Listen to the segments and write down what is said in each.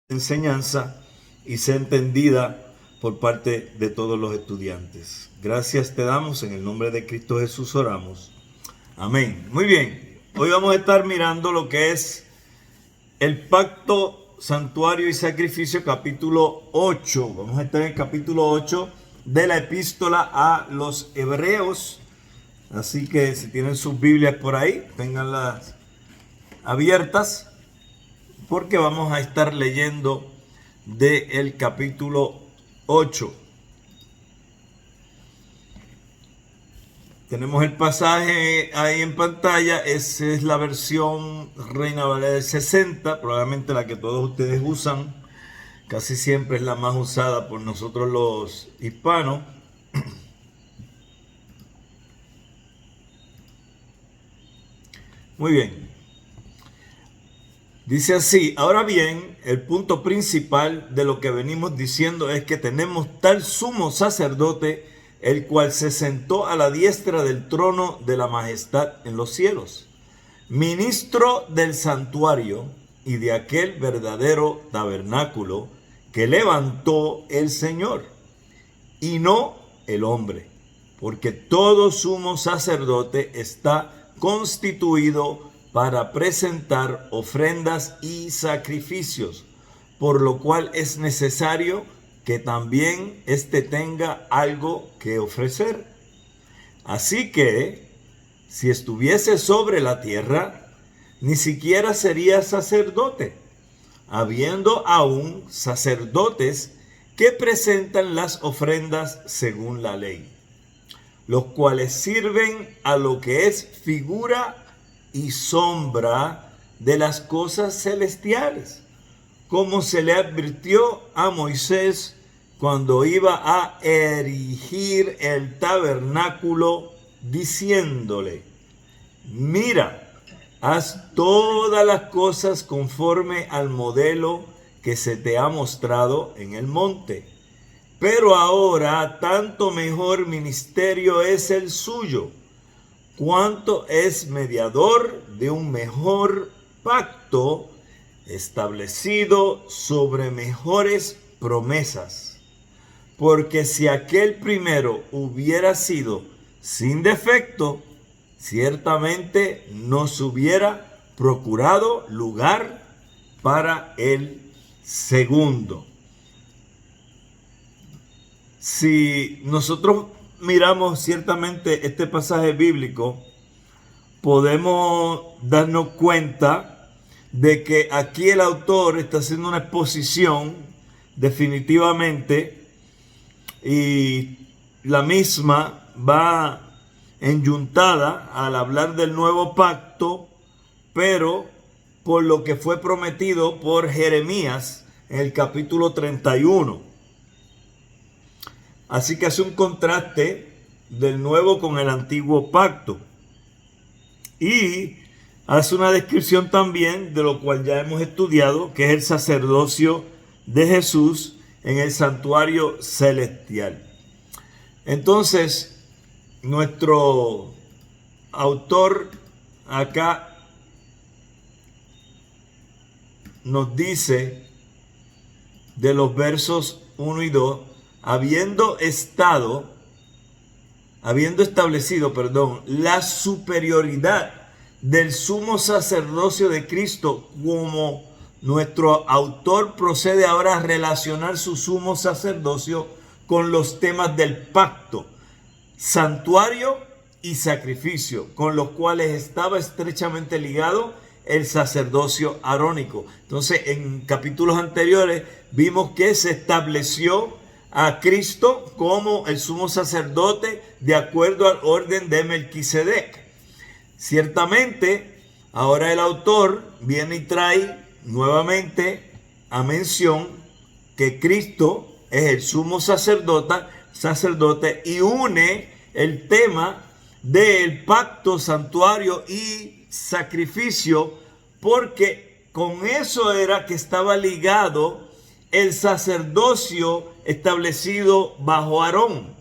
enseñanza y sea entendida por parte de todos los estudiantes. Gracias te damos, en el nombre de Cristo Jesús oramos. Amén. Muy bien, hoy vamos a estar mirando lo que es el pacto, santuario y sacrificio, capítulo 8. Vamos a estar en el capítulo 8 de la epístola a los hebreos. Así que si tienen sus Biblias por ahí, ténganlas abiertas, porque vamos a estar leyendo del capítulo 8. Tenemos el pasaje ahí en pantalla. Esa es la versión Reina Valera del 60, probablemente la que todos ustedes usan. Casi siempre es la más usada por nosotros los hispanos. Muy bien. Dice así: ahora bien, el punto principal de lo que venimos diciendo es que tenemos tal sumo sacerdote, el cual se sentó a la diestra del trono de la majestad en los cielos, ministro del santuario y de aquel verdadero tabernáculo que levantó el Señor, y no el hombre, porque todo sumo sacerdote está constituido para presentar ofrendas y sacrificios, por lo cual es necesario que también éste tenga algo que ofrecer. Así que, si estuviese sobre la tierra, ni siquiera sería sacerdote, habiendo aún sacerdotes que presentan las ofrendas según la ley, los cuales sirven a lo que es figura y sombra de las cosas celestiales, como se le advirtió a Moisés cuando iba a erigir el tabernáculo, diciéndole: mira, haz todas las cosas conforme al modelo que se te ha mostrado en el monte. Pero ahora tanto mejor ministerio es el suyo, cuanto es mediador de un mejor pacto establecido sobre mejores promesas. Porque si aquel primero hubiera sido sin defecto, ciertamente nos hubiera procurado lugar para el segundo. Si nosotros miramos ciertamente este pasaje bíblico, podemos darnos cuenta de que aquí el autor está haciendo una exposición definitivamente, y la misma va enyuntada al hablar del nuevo pacto, pero por lo que fue prometido por Jeremías en el capítulo 31. Así que hace un contraste del nuevo con el antiguo pacto. Y hace una descripción también de lo cual ya hemos estudiado, que es el sacerdocio de Jesús en el santuario celestial. Entonces, nuestro autor acá nos dice de los versos 1 y 2, habiendo establecido la superioridad del sumo sacerdocio de Cristo, como nuestro autor procede ahora a relacionar su sumo sacerdocio con los temas del pacto, santuario y sacrificio, con los cuales estaba estrechamente ligado el sacerdocio arónico. Entonces, en capítulos anteriores vimos que se estableció a Cristo como el sumo sacerdote de acuerdo al orden de Melquisedec. Ciertamente, ahora el autor viene y trae nuevamente a mención que Cristo es el sumo sacerdote y une el tema del pacto, santuario y sacrificio, porque con eso era que estaba ligado el sacerdocio establecido bajo Aarón.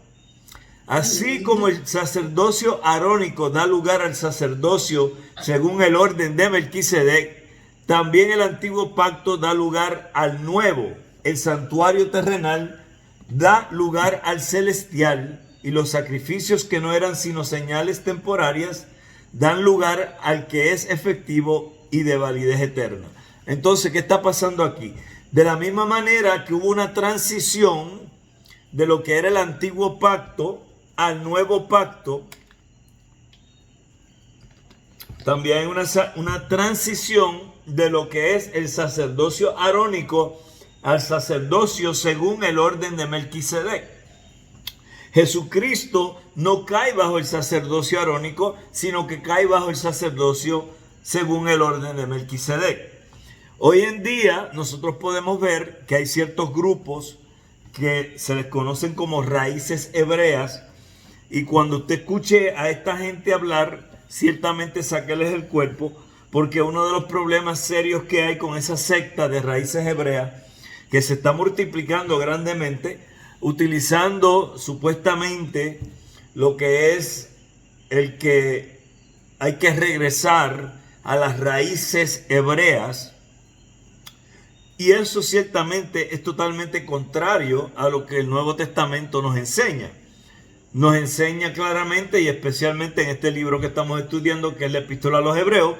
Así como el sacerdocio arónico da lugar al sacerdocio según el orden de Melquisedec, También el antiguo pacto da lugar al nuevo. El santuario terrenal da lugar al celestial, y los sacrificios que no eran sino señales temporarias dan lugar al que es efectivo y de validez eterna. Entonces, ¿qué está pasando aquí? De la misma manera que hubo una transición de lo que era el antiguo pacto al nuevo pacto, también hay una transición de lo que es el sacerdocio arónico al sacerdocio según el orden de Melquisedec. Jesucristo no cae bajo el sacerdocio arónico, sino que cae bajo el sacerdocio según el orden de Melquisedec. Hoy en día nosotros podemos ver que hay ciertos grupos que se les conocen como raíces hebreas, y cuando usted escuche a esta gente hablar, ciertamente sáqueles el cuerpo, porque uno de los problemas serios que hay con esa secta de raíces hebreas, que se está multiplicando grandemente, utilizando supuestamente lo que es el que hay que regresar a las raíces hebreas, y eso ciertamente es totalmente contrario a lo que el Nuevo Testamento nos enseña. Nos enseña claramente, y especialmente en este libro que estamos estudiando, que es la Epístola a los Hebreos,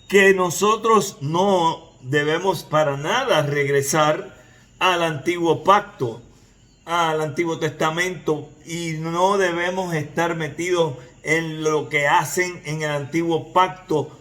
que nosotros no debemos para nada regresar al antiguo pacto, al Antiguo Testamento, y no debemos estar metidos en lo que hacen en el antiguo pacto,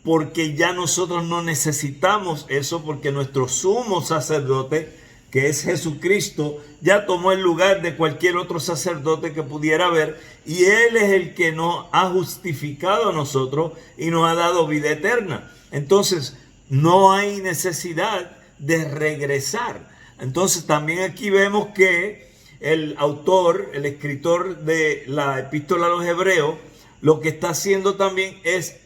porque ya nosotros no necesitamos eso, porque nuestro sumo sacerdote, que es Jesucristo, ya tomó el lugar de cualquier otro sacerdote que pudiera haber, y Él es el que nos ha justificado a nosotros y nos ha dado vida eterna. Entonces, no hay necesidad de regresar. Entonces, también aquí vemos que el autor, el escritor de la Epístola a los Hebreos, lo que está haciendo también es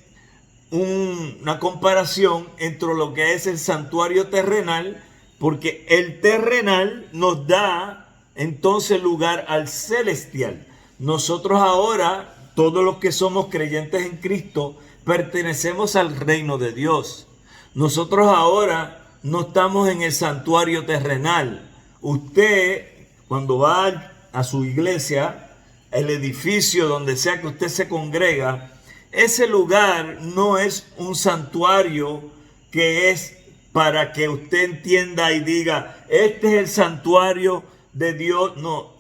una comparación entre lo que es el santuario terrenal, porque el terrenal nos da entonces lugar al celestial. Nosotros ahora, todos los que somos creyentes en Cristo, pertenecemos al reino de Dios. Nosotros ahora no estamos en el santuario terrenal. Usted, cuando va a su iglesia, el edificio donde sea que usted se congrega, ese lugar no es un santuario que es para que usted entienda y diga, este es el santuario de Dios. No,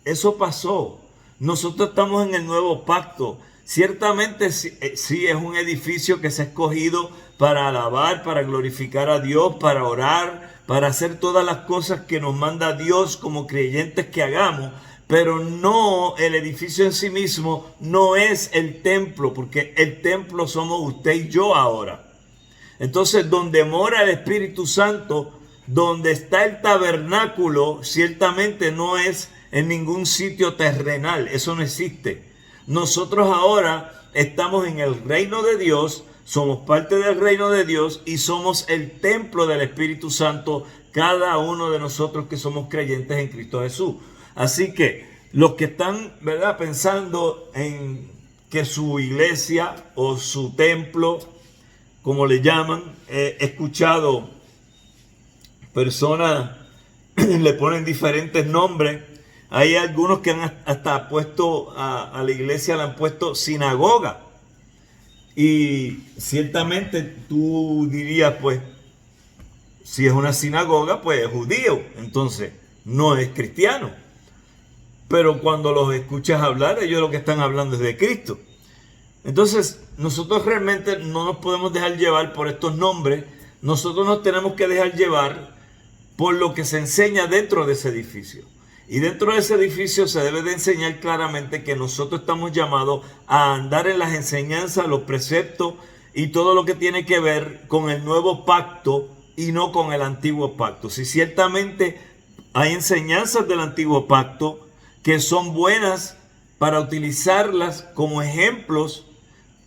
eso pasó. Nosotros estamos en el nuevo pacto. Ciertamente sí es un edificio que se ha escogido para alabar, para glorificar a Dios, para orar, para hacer todas las cosas que nos manda Dios como creyentes que hagamos. Pero no, el edificio en sí mismo no es el templo, porque el templo somos usted y yo ahora. Entonces, donde mora el Espíritu Santo, donde está el tabernáculo, ciertamente no es en ningún sitio terrenal, eso no existe. Nosotros ahora estamos en el reino de Dios, somos parte del reino de Dios y somos el templo del Espíritu Santo, cada uno de nosotros que somos creyentes en Cristo Jesús. Así que los que están, ¿verdad?, pensando en que su iglesia o su templo, como le llaman, he escuchado personas le ponen diferentes nombres. Hay algunos que han hasta puesto a la iglesia, le han puesto sinagoga. Y ciertamente tú dirías, pues, si es una sinagoga, pues es judío, entonces no es cristiano. Pero cuando los escuchas hablar, ellos lo que están hablando es de Cristo. Entonces, nosotros realmente no nos podemos dejar llevar por estos nombres. Nosotros nos tenemos que dejar llevar por lo que se enseña dentro de ese edificio. Y dentro de ese edificio se debe de enseñar claramente que nosotros estamos llamados a andar en las enseñanzas, los preceptos y todo lo que tiene que ver con el nuevo pacto y no con el antiguo pacto. Si ciertamente hay enseñanzas del antiguo pacto que son buenas para utilizarlas como ejemplos,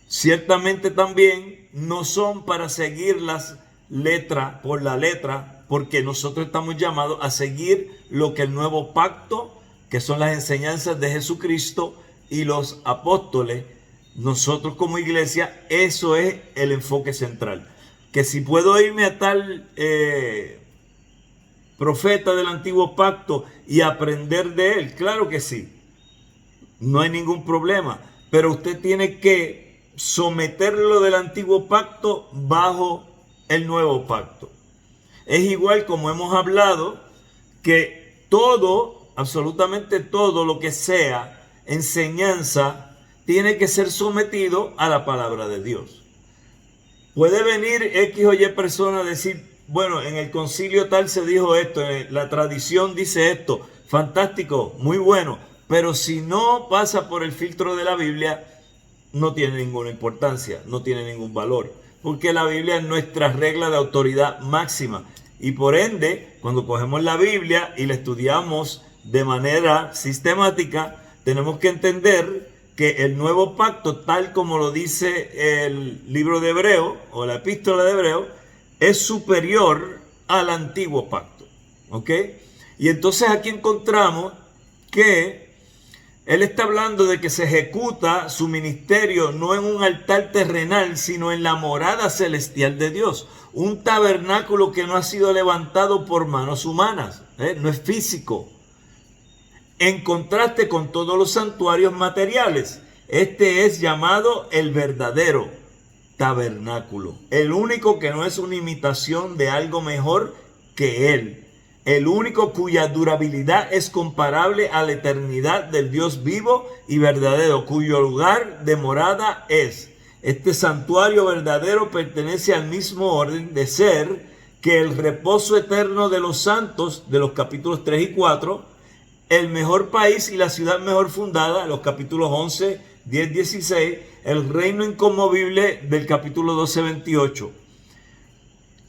ciertamente también no son para seguirlas letra por la letra, porque nosotros estamos llamados a seguir lo que el nuevo pacto, que son las enseñanzas de Jesucristo y los apóstoles. Nosotros como iglesia, eso es el enfoque central. que si puedo irme a tal profeta del antiguo pacto y aprender de él, claro que sí, no hay ningún problema, pero usted tiene que someterlo del antiguo pacto bajo el nuevo pacto. Es igual como hemos hablado que todo, absolutamente todo lo que sea enseñanza, tiene que ser sometido a la palabra de Dios. Puede venir X o Y persona a decir, bueno, en el concilio tal se dijo esto, la tradición dice esto, fantástico, muy bueno, pero si no pasa por el filtro de la Biblia, no tiene ninguna importancia, no tiene ningún valor, porque la Biblia es nuestra regla de autoridad máxima. Y por ende, cuando cogemos la Biblia y la estudiamos de manera sistemática, tenemos que entender que el nuevo pacto, tal como lo dice el libro de Hebreo o la epístola de Hebreo, es superior al antiguo pacto. ¿Ok? Y entonces aquí encontramos que él está hablando de que se ejecuta su ministerio no en un altar terrenal, sino en la morada celestial de Dios. Un tabernáculo que no ha sido levantado por manos humanas, no es físico. En contraste con todos los santuarios materiales, este es llamado el verdadero tabernáculo. El único que no es una imitación de algo mejor que él. El único cuya durabilidad es comparable a la eternidad del Dios vivo y verdadero, cuyo lugar de morada es. Este santuario verdadero pertenece al mismo orden de ser que el reposo eterno de los santos, de los capítulos 3 y 4, el mejor país y la ciudad mejor fundada, los capítulos 11, 10, 16, el reino inconmovible del capítulo 12, 28.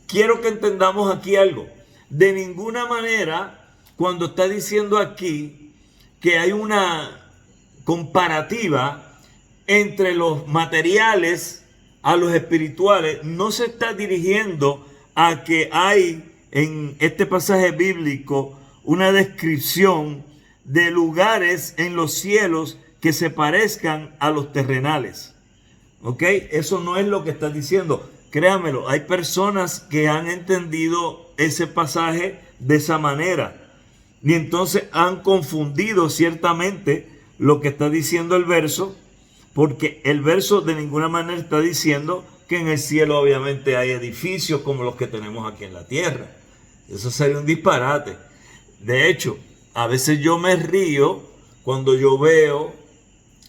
Quiero que entendamos aquí algo. De ninguna manera, cuando está diciendo aquí que hay una comparativa entre los materiales a los espirituales, no se está dirigiendo a que hay en este pasaje bíblico una descripción de lugares en los cielos que se parezcan a los terrenales. ¿Ok? Eso no es lo que está diciendo. Créanmelo, hay personas que han entendido ese pasaje de esa manera. Y entonces han confundido ciertamente lo que está diciendo el verso, porque el verso de ninguna manera está diciendo que en el cielo obviamente hay edificios como los que tenemos aquí en la tierra. Eso sería un disparate. De hecho, a veces yo me río cuando yo veo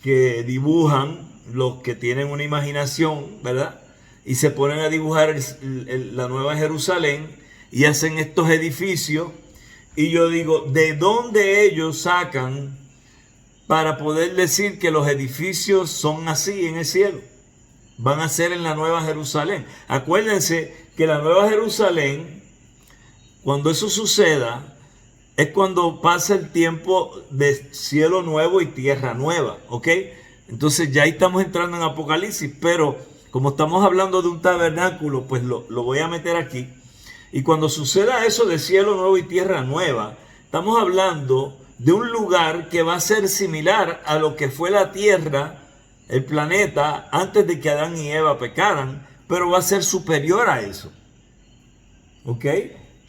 que dibujan los que tienen una imaginación, ¿verdad? Y se ponen a dibujar la Nueva Jerusalén y hacen estos edificios. Y yo digo, ¿de dónde ellos sacan para poder decir que los edificios son así en el cielo? Van a ser en la Nueva Jerusalén. Acuérdense que la Nueva Jerusalén, cuando eso suceda, es cuando pasa el tiempo de cielo nuevo y tierra nueva, ¿ok? Entonces ya ahí estamos entrando en Apocalipsis, pero como estamos hablando de un tabernáculo, pues lo voy a meter aquí. Y cuando suceda eso de cielo nuevo y tierra nueva, estamos hablando de un lugar que va a ser similar a lo que fue la tierra, el planeta, antes de que Adán y Eva pecaran, pero va a ser superior a eso. ¿Ok?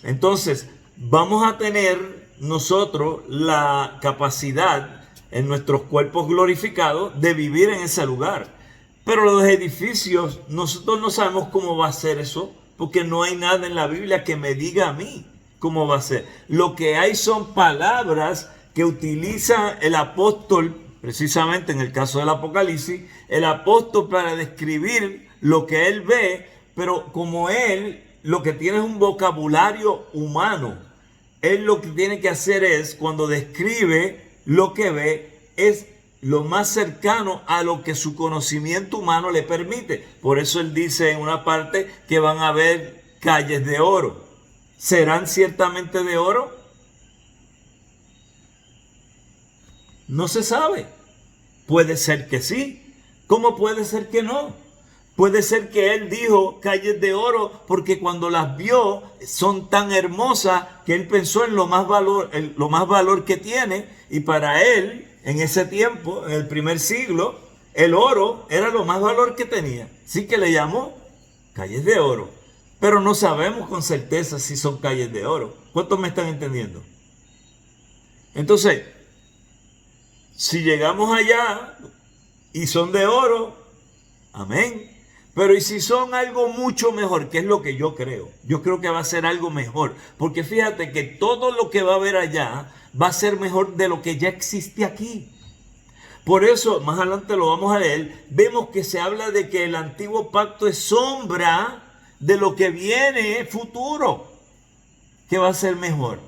Entonces, vamos a tener nosotros la capacidad en nuestros cuerpos glorificados de vivir en ese lugar. Pero los edificios, nosotros no sabemos cómo va a ser eso, porque no hay nada en la Biblia que me diga a mí cómo va a ser. Lo que hay son palabras que utiliza el apóstol, precisamente en el caso del Apocalipsis, el apóstol para describir lo que él ve, pero como él lo que tiene es un vocabulario humano. Él lo que tiene que hacer es, cuando describe lo que ve, es lo más cercano a lo que su conocimiento humano le permite. Por eso él dice en una parte que van a haber calles de oro. ¿Serán ciertamente de oro? No se sabe. Puede ser que sí. ¿Cómo puede ser que no? Puede ser que él dijo calles de oro porque cuando las vio son tan hermosas que él pensó en lo más valor que tiene, y para él en ese tiempo, en el primer siglo, el oro era lo más valor que tenía. Así que le llamó calles de oro. pero no sabemos con certeza si son calles de oro. ¿Cuántos me están entendiendo? Entonces, si llegamos allá y son de oro, amén. Pero ¿y si son algo mucho mejor? ¿Qué es lo que yo creo? Yo creo que va a ser algo mejor. Porque fíjate que todo lo que va a haber allá va a ser mejor de lo que ya existe aquí. Por eso, más adelante lo vamos a leer, vemos que se habla de que el antiguo pacto es sombra de lo que viene futuro, que va a ser mejor.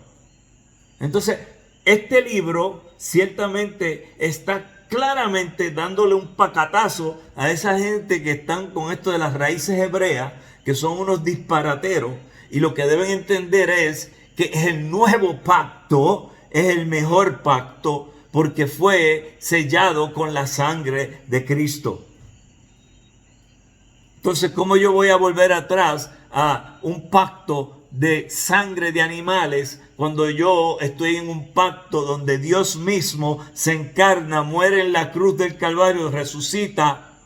Entonces, este libro ciertamente está claramente dándole un pacatazo a esa gente que están con esto de las raíces hebreas, que son unos disparateros, y lo que deben entender es que el nuevo pacto es el mejor pacto porque fue sellado con la sangre de Cristo. Entonces, ¿cómo yo voy a volver atrás a un pacto de sangre de animales cuando yo estoy en un pacto donde Dios mismo se encarna, muere en la cruz del Calvario, resucita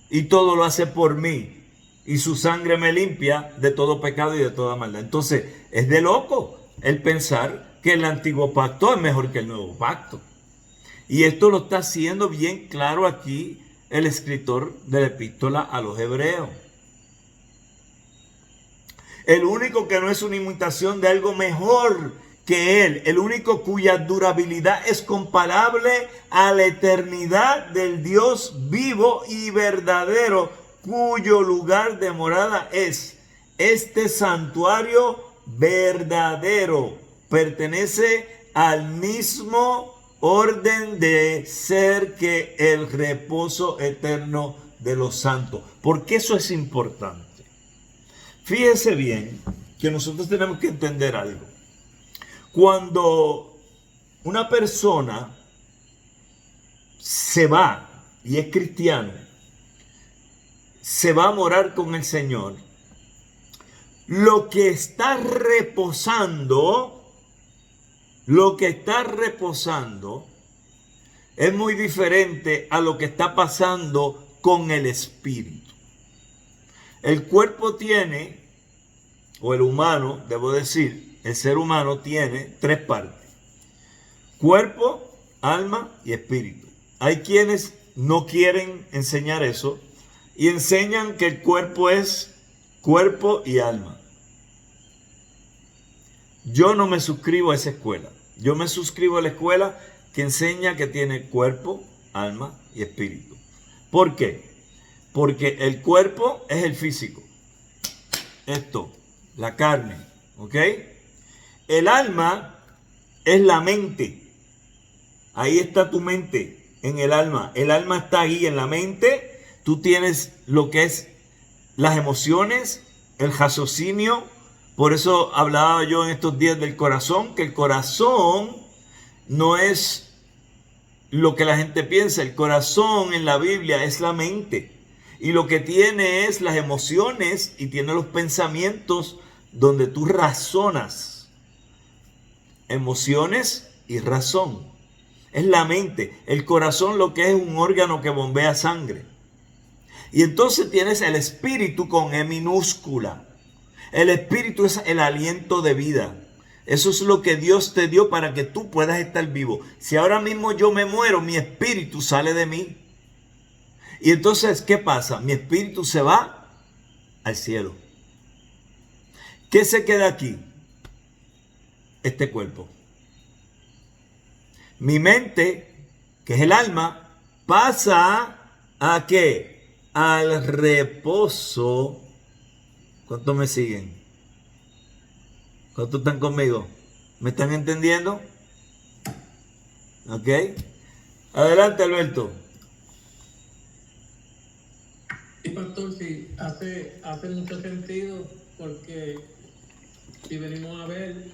y todo lo hace por mí? Y su sangre me limpia de todo pecado y de toda maldad. Entonces, es de loco el pensar que el antiguo pacto es mejor que el nuevo pacto. Y esto lo está haciendo bien claro aquí el escritor de la epístola a los hebreos. El único que no es una imitación de algo mejor que él, el único cuya durabilidad es comparable a la eternidad del Dios vivo y verdadero, cuyo lugar de morada es este santuario verdadero. Pertenece al mismo orden de ser que el reposo eterno de los santos. ¿Por qué eso es importante? Fíjese bien que nosotros tenemos que entender algo. Cuando una persona se va y es cristiano, se va a morar con el Señor, lo que está reposando es muy diferente a lo que está pasando con el espíritu. El cuerpo tiene, o el humano, debo decir, el ser humano tiene tres partes: cuerpo, alma y espíritu. Hay quienes no quieren enseñar eso y enseñan que el cuerpo es cuerpo y alma. Yo no me suscribo a esa escuela. Yo me suscribo a la escuela que enseña que tiene cuerpo, alma y espíritu. ¿Por qué? Porque el cuerpo es el físico. Esto, la carne, ¿ok? El alma es la mente. Ahí está tu mente, en el alma. El alma está ahí en la mente. Tú tienes lo que es las emociones, el raciocinio. Por eso hablaba yo en estos días del corazón, que el corazón no es lo que la gente piensa. El corazón en la Biblia es la mente. Y lo que tiene es las emociones y tiene los pensamientos donde tú razonas. Emociones y razón. Es la mente. El corazón lo que es un órgano que bombea sangre. Y entonces tienes el espíritu con E minúscula. El espíritu es el aliento de vida. Eso es lo que Dios te dio para que tú puedas estar vivo. Si ahora mismo yo me muero, mi espíritu sale de mí. Y entonces, ¿qué pasa? Mi espíritu se va al cielo. ¿Qué se queda aquí? Este cuerpo. Mi mente, que es el alma, pasa ¿a qué? Al reposo. ¿Cuántos me siguen? ¿Cuántos están conmigo? ¿Me están entendiendo? ¿Ok? Adelante, Alberto. Sí, pastor, sí, hace mucho sentido, porque si venimos a ver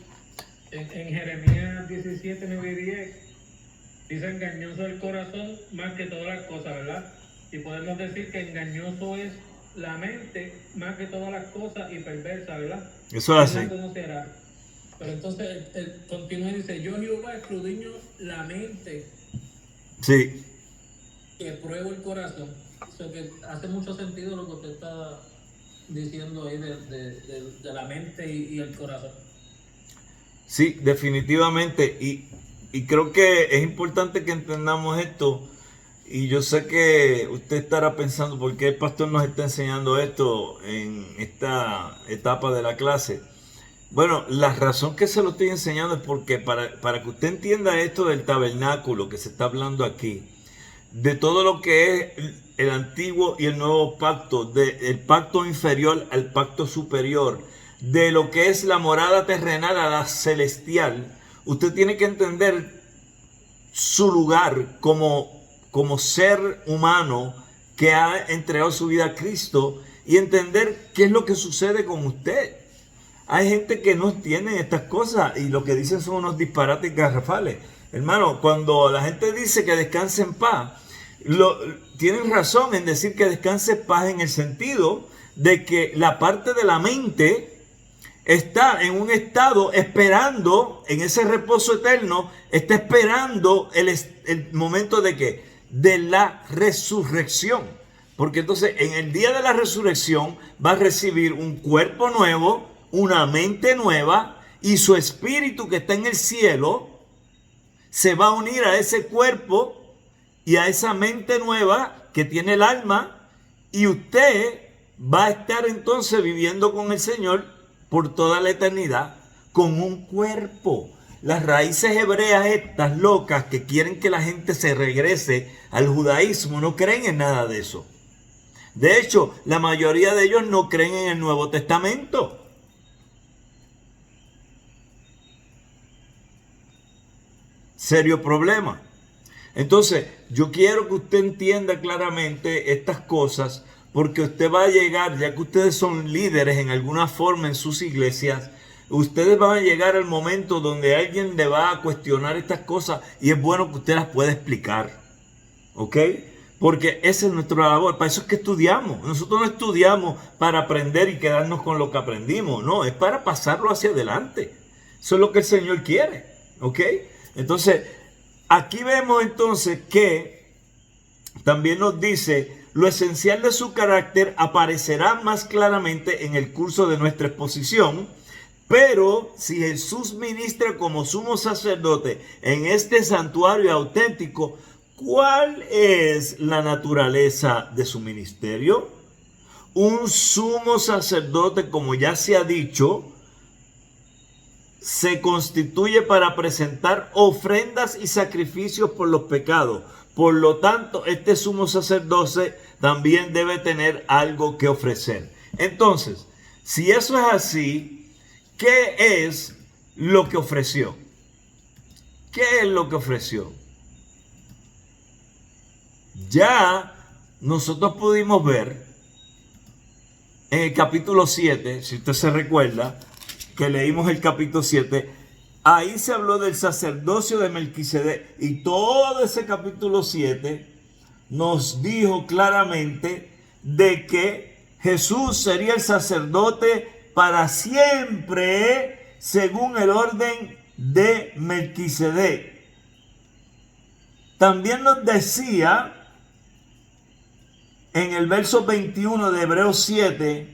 en Jeremías 17, 9 y 10, dice: engañoso el corazón más que todas las cosas, ¿verdad? Y podemos decir que engañoso es la mente más que todas las cosas y perversa, ¿verdad? Eso es así. Conocerá. Pero entonces él continúa y dice: yo Jehová escudriño la mente. Sí. Que pruebo el corazón. O sea que hace mucho sentido lo que usted está diciendo ahí de la mente y el corazón. Sí, definitivamente. Y creo que es importante que entendamos esto. Y yo sé que usted estará pensando por qué el pastor nos está enseñando esto en esta etapa de la clase. Bueno, la razón que se lo estoy enseñando es porque para que usted entienda esto del tabernáculo que se está hablando aquí, de todo lo que es el antiguo y el nuevo pacto, del pacto inferior al pacto superior, de lo que es la morada terrenal a la celestial, usted tiene que entender su lugar como ser humano que ha entregado su vida a Cristo y entender qué es lo que sucede con usted. Hay gente que no entiende estas cosas y lo que dicen son unos disparates garrafales. Hermano, cuando la gente dice que descanse en paz, tienen razón en decir que descanse en paz en el sentido de que la parte de la mente está en un estado esperando, en ese reposo eterno, está esperando el momento de ¿qué? De la resurrección. Porque entonces en el día de la resurrección va a recibir un cuerpo nuevo, una mente nueva, y su espíritu que está en el cielo se va a unir a ese cuerpo y a esa mente nueva que tiene el alma, y usted va a estar entonces viviendo con el Señor por toda la eternidad con un cuerpo. Las raíces hebreas estas locas que quieren que la gente se regrese al judaísmo no creen en nada de eso. De hecho, la mayoría de ellos no creen en el Nuevo Testamento. Serio problema. Entonces, yo quiero que usted entienda claramente estas cosas, porque usted va a llegar, ya que ustedes son líderes en alguna forma en sus iglesias, ustedes van a llegar al momento donde alguien le va a cuestionar estas cosas y es bueno que usted las pueda explicar. ¿Ok? Porque esa es nuestra labor, para eso es que estudiamos. Nosotros no estudiamos para aprender y quedarnos con lo que aprendimos, no, es para pasarlo hacia adelante. Eso es lo que el Señor quiere. ¿Ok? Entonces, aquí vemos entonces que también nos dice, lo esencial de su carácter aparecerá más claramente en el curso de nuestra exposición, pero si Jesús ministra como sumo sacerdote en este santuario auténtico, ¿cuál es la naturaleza de su ministerio? Un sumo sacerdote, como ya se ha dicho, se constituye para presentar ofrendas y sacrificios por los pecados. Por lo tanto, este sumo sacerdote también debe tener algo que ofrecer. Entonces, si eso es así, ¿qué es lo que ofreció? ¿Qué es lo que ofreció? Ya nosotros pudimos ver en el capítulo 7, si usted se recuerda, que leímos el capítulo 7, ahí se habló del sacerdocio de Melquisedec, y todo ese capítulo 7 nos dijo claramente de que Jesús sería el sacerdote para siempre según el orden de Melquisedec. También nos decía en el verso 21 de Hebreos 7,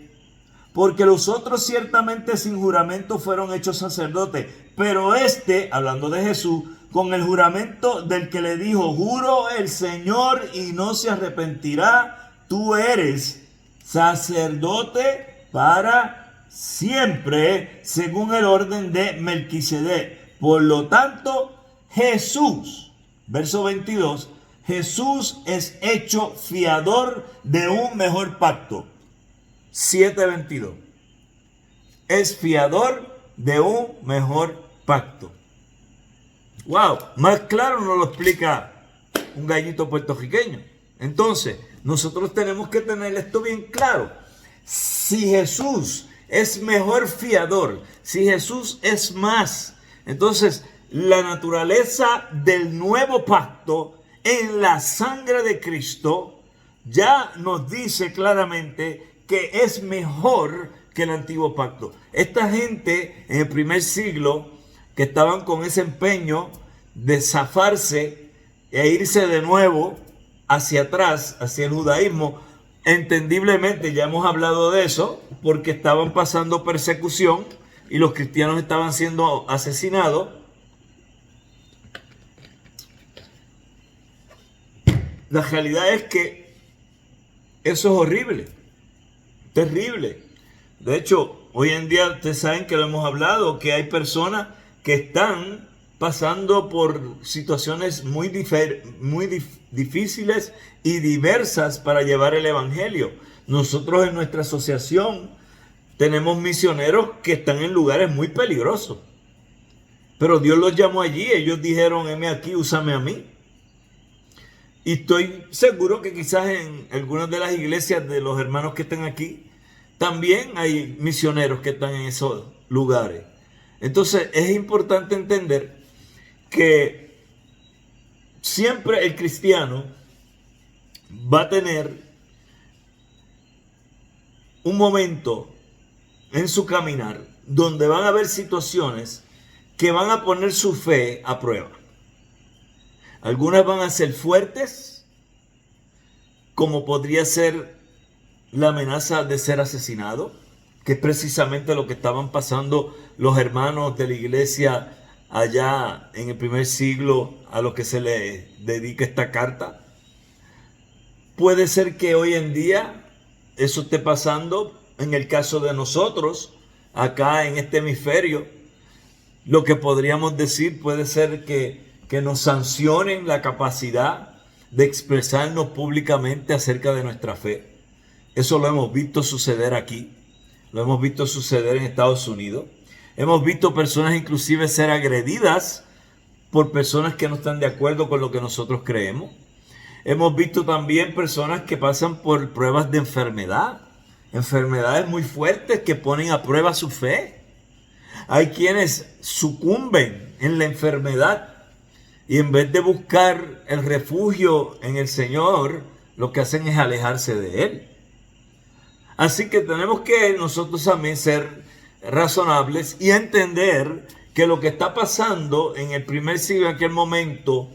porque los otros ciertamente sin juramento fueron hechos sacerdotes, pero este, hablando de Jesús, con el juramento del que le dijo, juro el Señor y no se arrepentirá, tú eres sacerdote para siempre, según el orden de Melquisedec. Por lo tanto, Jesús, verso 22, Jesús es hecho fiador de un mejor pacto. 7:22. Es fiador de un mejor pacto. Wow, más claro nos lo explica un gallito puertorriqueño. Entonces, nosotros tenemos que tener esto bien claro. Si Jesús es mejor fiador, si Jesús es más, entonces la naturaleza del nuevo pacto en la sangre de Cristo ya nos dice claramente que es mejor que el antiguo pacto. Esta gente en el primer siglo que estaban con ese empeño de zafarse e irse de nuevo hacia atrás, hacia el judaísmo, Entendiblemente ya hemos hablado de eso, porque estaban pasando persecución y los cristianos estaban siendo asesinados. La realidad es que eso es horrible, terrible. De hecho, hoy en día ustedes saben que lo hemos hablado, que hay personas que están pasando por situaciones muy difíciles y diversas para llevar el evangelio. Nosotros en nuestra asociación tenemos misioneros que están en lugares muy peligrosos, pero Dios los llamó allí. Ellos dijeron: heme aquí, úsame a mí. Y estoy seguro que quizás en algunas de las iglesias de los hermanos que están aquí también hay misioneros que están en esos lugares. Entonces es importante entender que siempre el cristiano va a tener un momento en su caminar donde van a haber situaciones que van a poner su fe a prueba. Algunas van a ser fuertes, como podría ser la amenaza de ser asesinado, que es precisamente lo que estaban pasando los hermanos de la iglesia allá en el primer siglo a los que se le dedica esta carta. Puede ser que hoy en día eso esté pasando en el caso de nosotros, acá en este hemisferio. Lo que podríamos decir puede ser que nos sancionen la capacidad de expresarnos públicamente acerca de nuestra fe. Eso lo hemos visto suceder aquí, lo hemos visto suceder en Estados Unidos. Hemos visto personas inclusive ser agredidas por personas que no están de acuerdo con lo que nosotros creemos. Hemos visto también personas que pasan por pruebas de enfermedad, enfermedades muy fuertes que ponen a prueba su fe. Hay quienes sucumben en la enfermedad y en vez de buscar el refugio en el Señor, lo que hacen es alejarse de Él. Así que tenemos que nosotros también ser razonables y entender que lo que está pasando en el primer siglo, en aquel momento,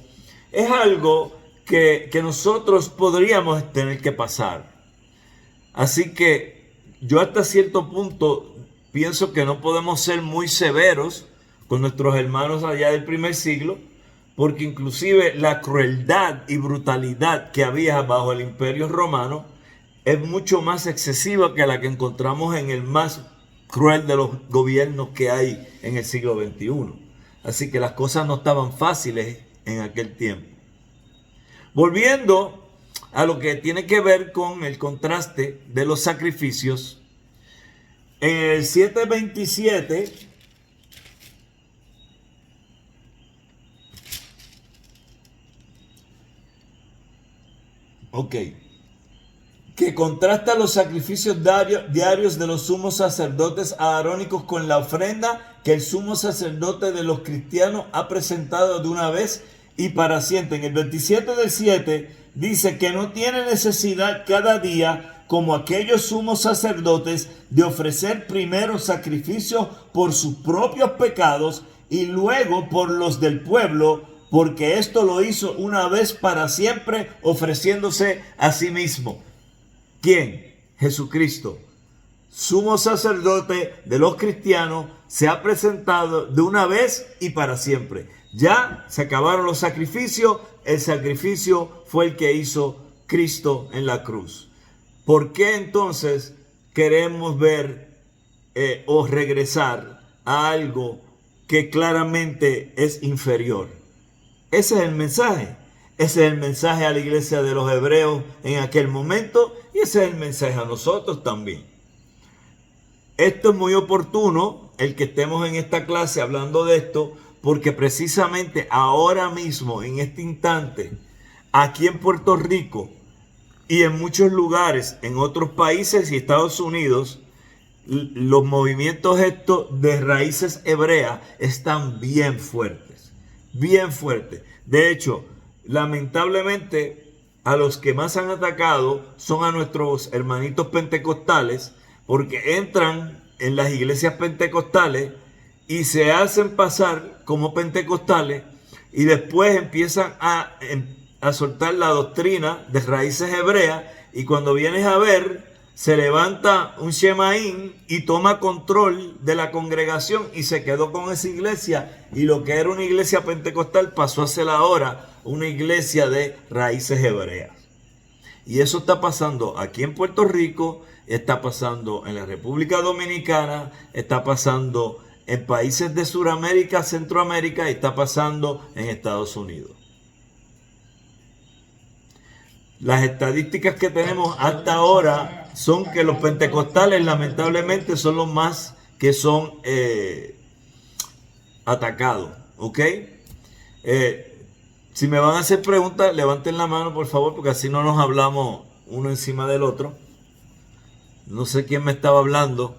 es algo que nosotros podríamos tener que pasar. Así que yo hasta cierto punto pienso que no podemos ser muy severos con nuestros hermanos allá del primer siglo, porque inclusive la crueldad y brutalidad que había bajo el Imperio Romano es mucho más excesiva que la que encontramos en el más cruel de los gobiernos que hay en el siglo XXI. Así que las cosas no estaban fáciles en aquel tiempo. Volviendo a lo que tiene que ver con el contraste de los sacrificios, en el 7:27 que contrasta los sacrificios diarios de los sumos sacerdotes aarónicos con la ofrenda que el sumo sacerdote de los cristianos ha presentado de una vez y para siempre. En el 27:7 dice que no tiene necesidad cada día, como aquellos sumos sacerdotes, de ofrecer primero sacrificios por sus propios pecados y luego por los del pueblo, porque esto lo hizo una vez para siempre, ofreciéndose a sí mismo. ¿Quién? Jesucristo, sumo sacerdote de los cristianos, se ha presentado de una vez y para siempre. Ya se acabaron los sacrificios, el sacrificio fue el que hizo Cristo en la cruz. ¿Por qué entonces queremos ver o regresar a algo que claramente es inferior? Ese es el mensaje. Ese es el mensaje a la iglesia de los hebreos en aquel momento y ese es el mensaje a nosotros también. Esto es muy oportuno, el que estemos en esta clase hablando de esto, porque precisamente ahora mismo, en este instante, aquí en Puerto Rico y en muchos lugares, en otros países y Estados Unidos, los movimientos estos de raíces hebreas están bien fuertes, bien fuertes. De hecho, lamentablemente, a los que más han atacado son a nuestros hermanitos pentecostales, porque entran en las iglesias pentecostales y se hacen pasar como pentecostales y después empiezan a soltar la doctrina de raíces hebreas Y cuando vienes a ver, se levanta un Shemaín y toma control de la congregación y se quedó con esa iglesia. Y lo que era una iglesia pentecostal pasó a ser ahora una iglesia de raíces hebreas. Y eso está pasando aquí en Puerto Rico, está pasando en la República Dominicana, está pasando en países de Sudamérica, Centroamérica y está pasando en Estados Unidos. Las estadísticas que tenemos hasta ahora son que los pentecostales lamentablemente son los más que son atacados, ¿ok? Si me van a hacer preguntas, levanten la mano por favor, porque así no nos hablamos uno encima del otro. No sé quién me estaba hablando.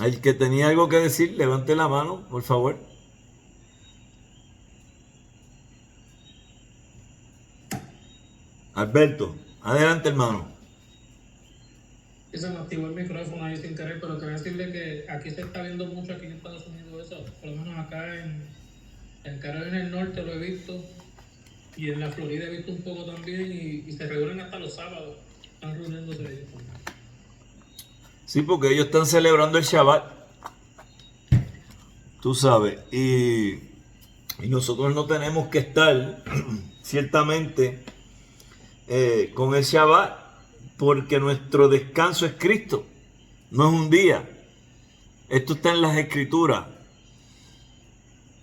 El que tenía algo que decir, levante la mano, por favor. Alberto, adelante, hermano. Se me activó el micrófono ahí sin querer, pero quería decirle que aquí se está viendo mucho aquí en Estados Unidos eso, por lo menos acá en Carolina del Norte lo he visto, y en la Florida he visto un poco también, y se reúnen hasta los sábados, están reuniéndose ellos. Sí, porque ellos están celebrando el Shabbat, tú sabes, y nosotros no tenemos que estar, ciertamente, con el Shabbat, porque nuestro descanso es Cristo, no es un día. Esto está en las Escrituras.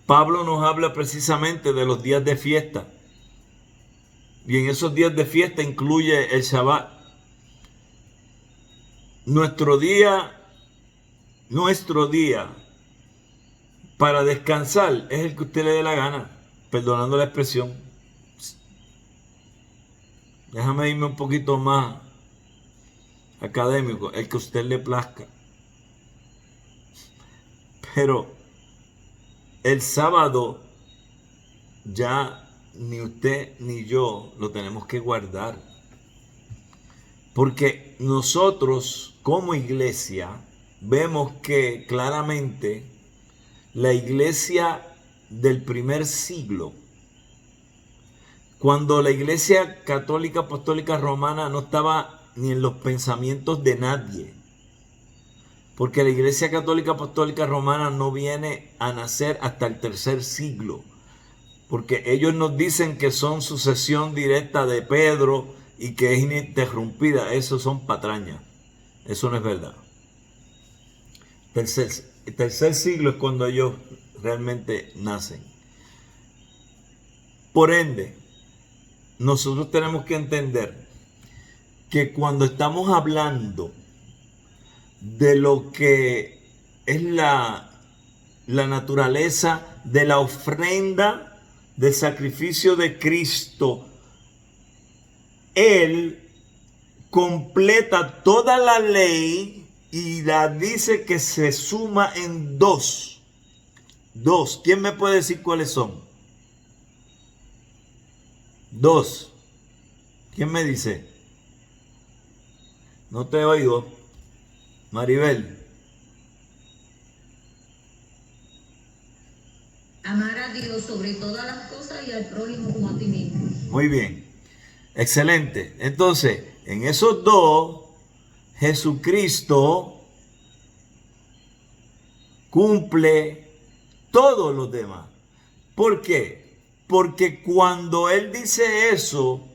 Pablo nos habla precisamente de los días de fiesta, y en esos días de fiesta incluye el Shabbat. Nuestro día para descansar es el que usted le dé la gana, perdonando la expresión. Déjame irme un poquito más académico, el que a usted le plazca. Pero el sábado ya ni usted ni yo lo tenemos que guardar. Porque nosotros como iglesia vemos que claramente la iglesia del primer siglo, cuando la iglesia católica apostólica romana no estaba ni en los pensamientos de nadie, porque la iglesia católica apostólica romana no viene a nacer hasta el tercer siglo, porque ellos nos dicen que son sucesión directa de Pedro y que es ininterrumpida. Eso son patrañas, eso no es verdad. El tercer siglo es cuando ellos realmente nacen. Por ende, nosotros tenemos que entender que cuando estamos hablando de lo que es la naturaleza de la ofrenda del sacrificio de Cristo, Él completa toda la ley y la dice que se suma en dos. Dos. ¿Quién me puede decir cuáles son? Dos. ¿Quién me dice? No te oigo. Maribel. Amar a Dios sobre todas las cosas y al prójimo como a ti mismo. Muy bien. Excelente. Entonces, en esos dos, Jesucristo cumple todos los demás. ¿Por qué? Porque cuando Él dice eso,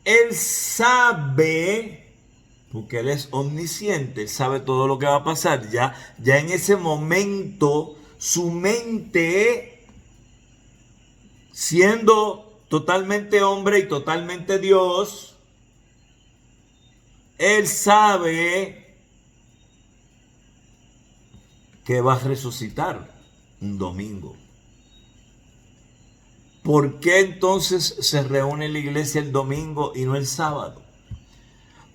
Él sabe, porque Él es omnisciente, Él sabe todo lo que va a pasar. Ya en ese momento, su mente, siendo totalmente hombre y totalmente Dios, Él sabe que va a resucitar un domingo. ¿Por qué entonces se reúne la iglesia el domingo y no el sábado?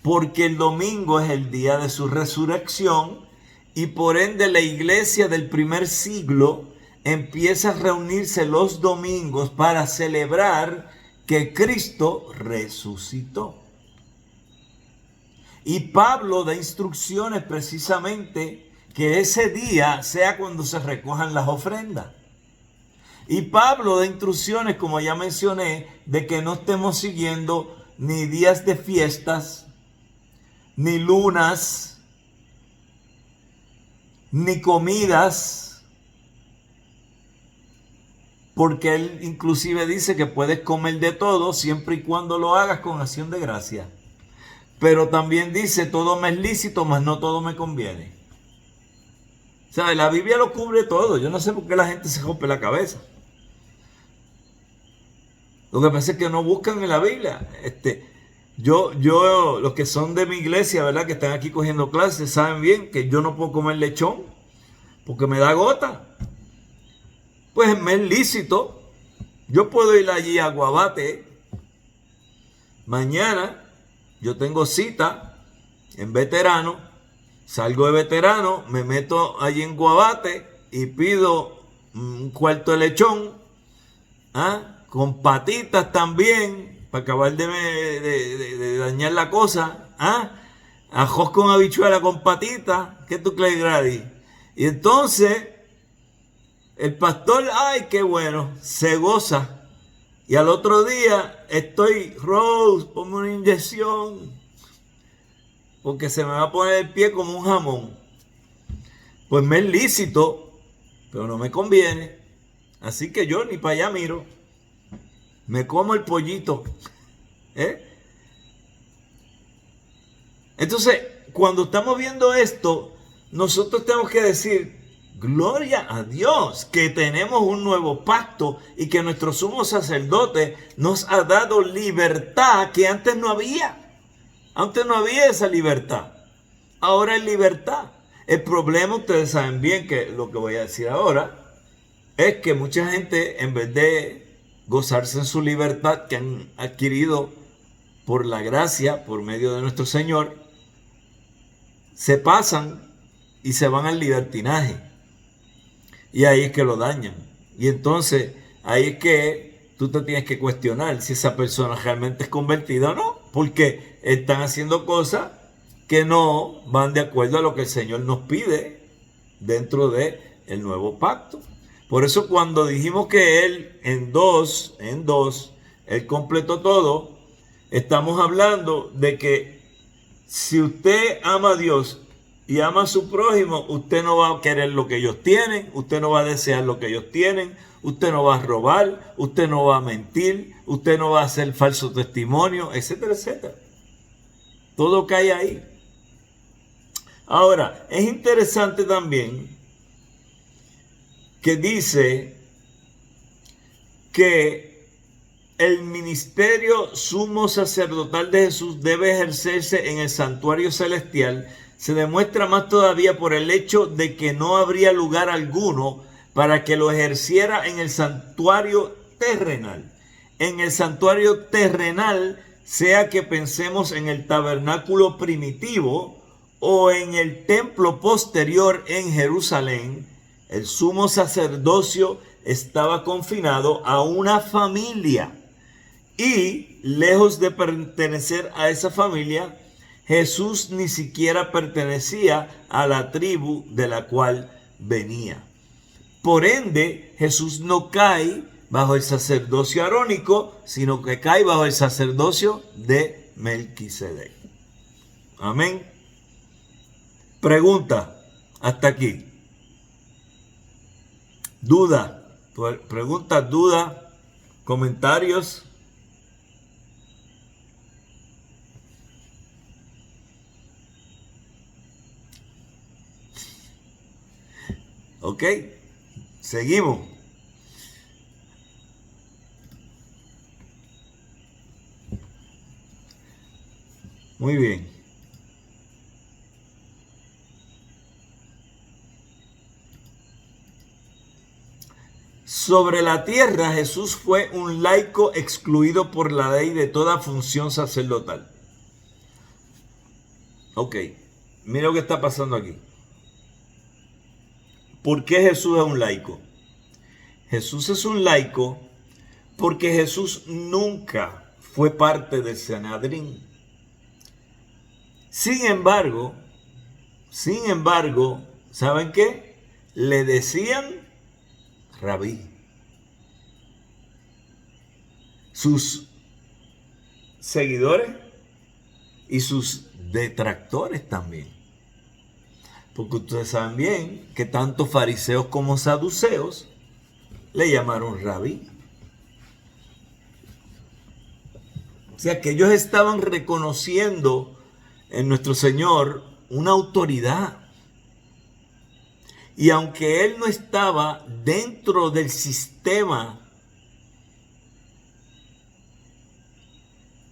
Porque el domingo es el día de su resurrección y por ende la iglesia del primer siglo empieza a reunirse los domingos para celebrar que Cristo resucitó. Y Pablo da instrucciones precisamente que ese día sea cuando se recojan las ofrendas. Y Pablo da instrucciones, como ya mencioné, de que no estemos siguiendo ni días de fiestas, ni lunas, ni comidas, porque él inclusive dice que puedes comer de todo siempre y cuando lo hagas con acción de gracia. Pero también dice, todo me es lícito, mas no todo me conviene. ¿Sabes? La Biblia lo cubre todo. Yo no sé por qué la gente se rompe la cabeza. Lo que pasa es que no buscan en la Biblia. Los que son de mi iglesia, ¿verdad? Que están aquí cogiendo clases, saben bien que yo no puedo comer lechón porque me da gota. Pues me es lícito. Yo puedo ir allí a Guabate. Mañana yo tengo cita en Veterano. Salgo de Veterano, me meto allí en Guabate y pido un cuarto de lechón. Con patitas también, para acabar de dañar la cosa. Ajos con habichuela con patitas. ¿Qué tú crees, Grady? Y entonces, el pastor, ay, qué bueno, se goza. Y al otro día, Rose, ponme una inyección, porque se me va a poner el pie como un jamón. Pues me es lícito, pero no me conviene. Así que yo ni para allá miro. Me como el pollito. Entonces, cuando estamos viendo esto, nosotros tenemos que decir, gloria a Dios, que tenemos un nuevo pacto y que nuestro sumo sacerdote nos ha dado libertad que antes no había. Antes no había esa libertad. Ahora hay libertad. El problema, ustedes saben bien que lo que voy a decir ahora, es que mucha gente, en vez de gozarse en su libertad que han adquirido por la gracia, por medio de nuestro Señor, se pasan y se van al libertinaje. Y ahí es que lo dañan. Y entonces, ahí es que tú te tienes que cuestionar si esa persona realmente es convertida o no, porque están haciendo cosas que no van de acuerdo a lo que el Señor nos pide dentro del nuevo pacto. Por eso cuando dijimos que Él en dos, Él completó todo, estamos hablando de que si usted ama a Dios y ama a su prójimo, usted no va a querer lo que ellos tienen, usted no va a desear lo que ellos tienen, usted no va a robar, usted no va a mentir, usted no va a hacer falso testimonio, etcétera, etcétera. Todo cae ahí. Ahora, es interesante también que dice que el ministerio sumo sacerdotal de Jesús debe ejercerse en el santuario celestial. Se demuestra más todavía por el hecho de que no habría lugar alguno para que lo ejerciera en el santuario terrenal. En el santuario terrenal, sea que pensemos en el tabernáculo primitivo o en el templo posterior en Jerusalén, el sumo sacerdocio estaba confinado a una familia y lejos de pertenecer a esa familia, Jesús ni siquiera pertenecía a la tribu de la cual venía. Por ende, Jesús no cae bajo el sacerdocio arónico, sino que cae bajo el sacerdocio de Melquisedec. Amén. Pregunta, hasta aquí. Duda, preguntas, dudas, comentarios. Ok, seguimos. Muy bien. Sobre la tierra, Jesús fue un laico excluido por la ley de toda función sacerdotal. Ok, mira lo que está pasando aquí. ¿Por qué Jesús es un laico? Jesús es un laico porque Jesús nunca fue parte del Sanedrín. Sin embargo, ¿saben qué? Le decían rabí. sus seguidores y sus detractores también. Porque ustedes saben bien que tanto fariseos como saduceos le llamaron rabí. O sea que ellos estaban reconociendo en nuestro Señor una autoridad. Y aunque Él no estaba dentro del sistema,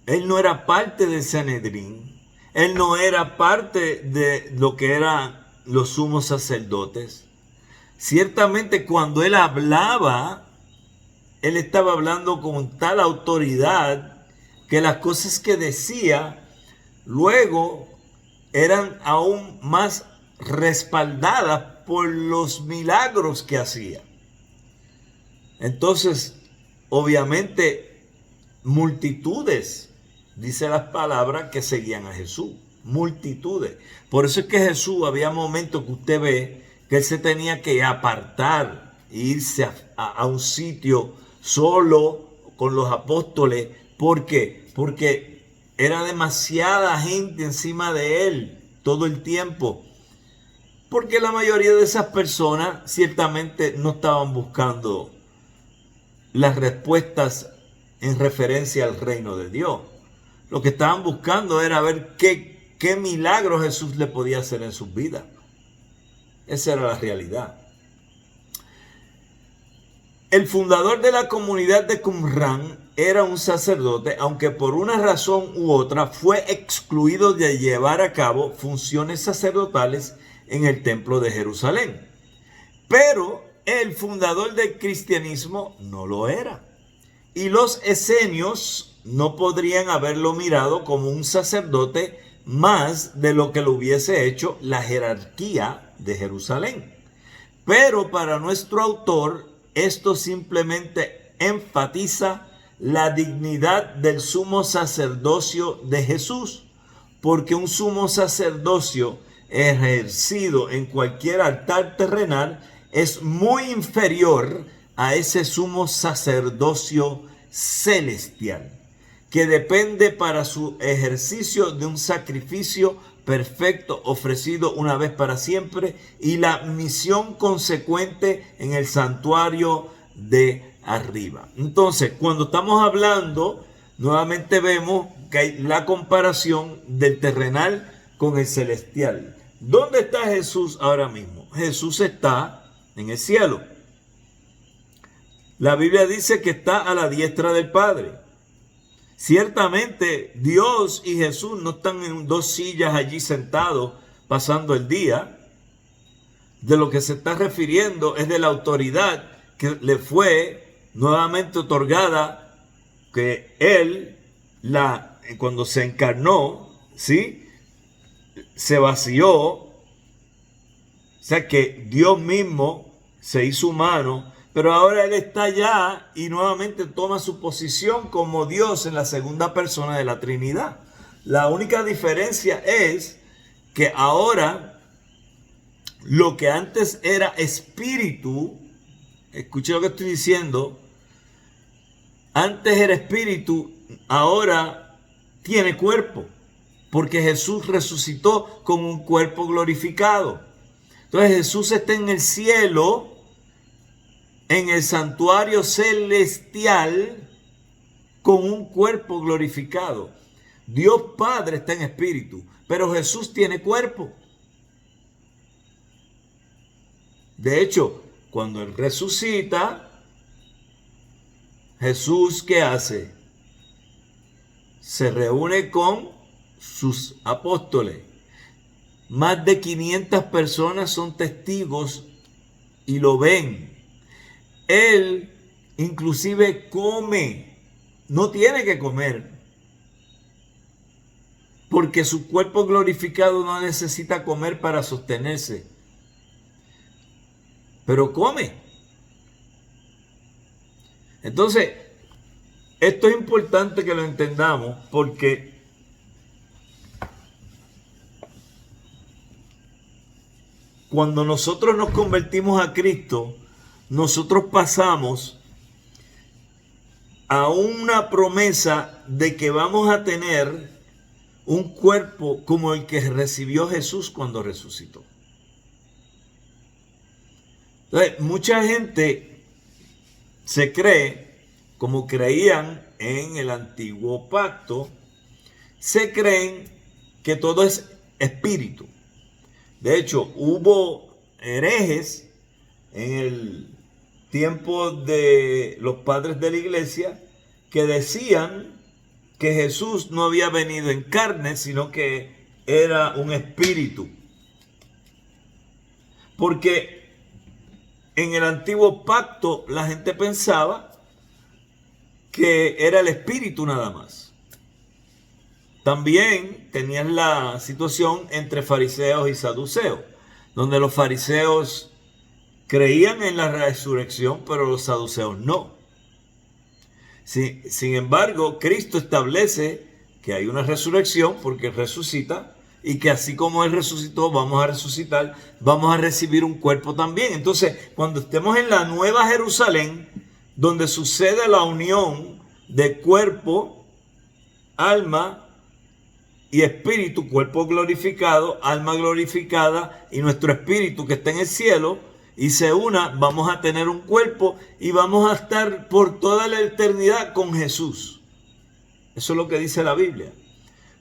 Él no era parte del Sanedrín, Él no era parte de lo que eran los sumos sacerdotes. Ciertamente cuando Él hablaba, Él estaba hablando con tal autoridad que las cosas que decía luego eran aún más respaldadas por los milagros que hacía. Entonces, obviamente, multitudes, dice las palabras, que seguían a Jesús. Multitudes. Por eso es que Jesús, había momentos que usted ve que Él se tenía que apartar e irse a un sitio solo con los apóstoles. ¿Por qué? Porque era demasiada gente encima de Él todo el tiempo. Porque la mayoría de esas personas ciertamente no estaban buscando las respuestas en referencia al reino de Dios. Lo que estaban buscando era ver qué milagro Jesús le podía hacer en sus vidas. Esa era la realidad. El fundador de la comunidad de Qumran era un sacerdote, aunque por una razón u otra fue excluido de llevar a cabo funciones sacerdotales en el templo de Jerusalén. Pero el fundador del cristianismo no lo era. Y los esenios no podrían haberlo mirado como un sacerdote más de lo que lo hubiese hecho la jerarquía de Jerusalén. Pero para nuestro autor, esto simplemente enfatiza la dignidad del sumo sacerdocio de Jesús, porque un sumo sacerdocio ejercido en cualquier altar terrenal es muy inferior a ese sumo sacerdocio celestial, que depende para su ejercicio de un sacrificio perfecto ofrecido una vez para siempre y la misión consecuente en el santuario de arriba. Entonces, cuando estamos hablando, nuevamente vemos que hay la comparación del terrenal con el celestial. ¿Dónde está Jesús ahora mismo? Jesús está en el cielo. La Biblia dice que está a la diestra del Padre. Ciertamente Dios y Jesús no están en dos sillas allí sentados pasando el día. De lo que se está refiriendo es de la autoridad que le fue nuevamente otorgada, que Él, cuando se encarnó, ¿sí?, se vació. O sea que Dios mismo se hizo humano, pero ahora Él está allá y nuevamente toma su posición como Dios en la segunda persona de la Trinidad. La única diferencia es que ahora lo que antes era espíritu, escuche lo que estoy diciendo, antes era espíritu, ahora tiene cuerpo, porque Jesús resucitó con un cuerpo glorificado. Entonces Jesús está en el cielo, en el santuario celestial, con un cuerpo glorificado. Dios Padre está en espíritu, pero Jesús tiene cuerpo. De hecho, cuando Él resucita, Jesús, ¿qué hace? Se reúne con sus apóstoles. Más de 500 personas son testigos y lo ven. Él inclusive come, no tiene que comer, porque su cuerpo glorificado no necesita comer para sostenerse, pero come. Entonces, esto es importante que lo entendamos, porque cuando nosotros nos convertimos a Cristo, nosotros pasamos a una promesa de que vamos a tener un cuerpo como el que recibió Jesús cuando resucitó. Entonces, mucha gente se cree, como creían en el antiguo pacto, se creen que todo es espíritu. De hecho, hubo herejes en el tiempo de los padres de la iglesia que decían que Jesús no había venido en carne, sino que era un espíritu. Porque en el antiguo pacto la gente pensaba que era el espíritu nada más. También tenían la situación entre fariseos y saduceos, donde los fariseos creían en la resurrección, pero los saduceos no. Sin embargo, Cristo establece que hay una resurrección porque Él resucita y que así como Él resucitó, vamos a resucitar, vamos a recibir un cuerpo también. Entonces, cuando estemos en la Nueva Jerusalén, donde sucede la unión de cuerpo, alma y espíritu, cuerpo glorificado, alma glorificada y nuestro espíritu que está en el cielo, y se una, vamos a tener un cuerpo y vamos a estar por toda la eternidad con Jesús. Eso es lo que dice la Biblia.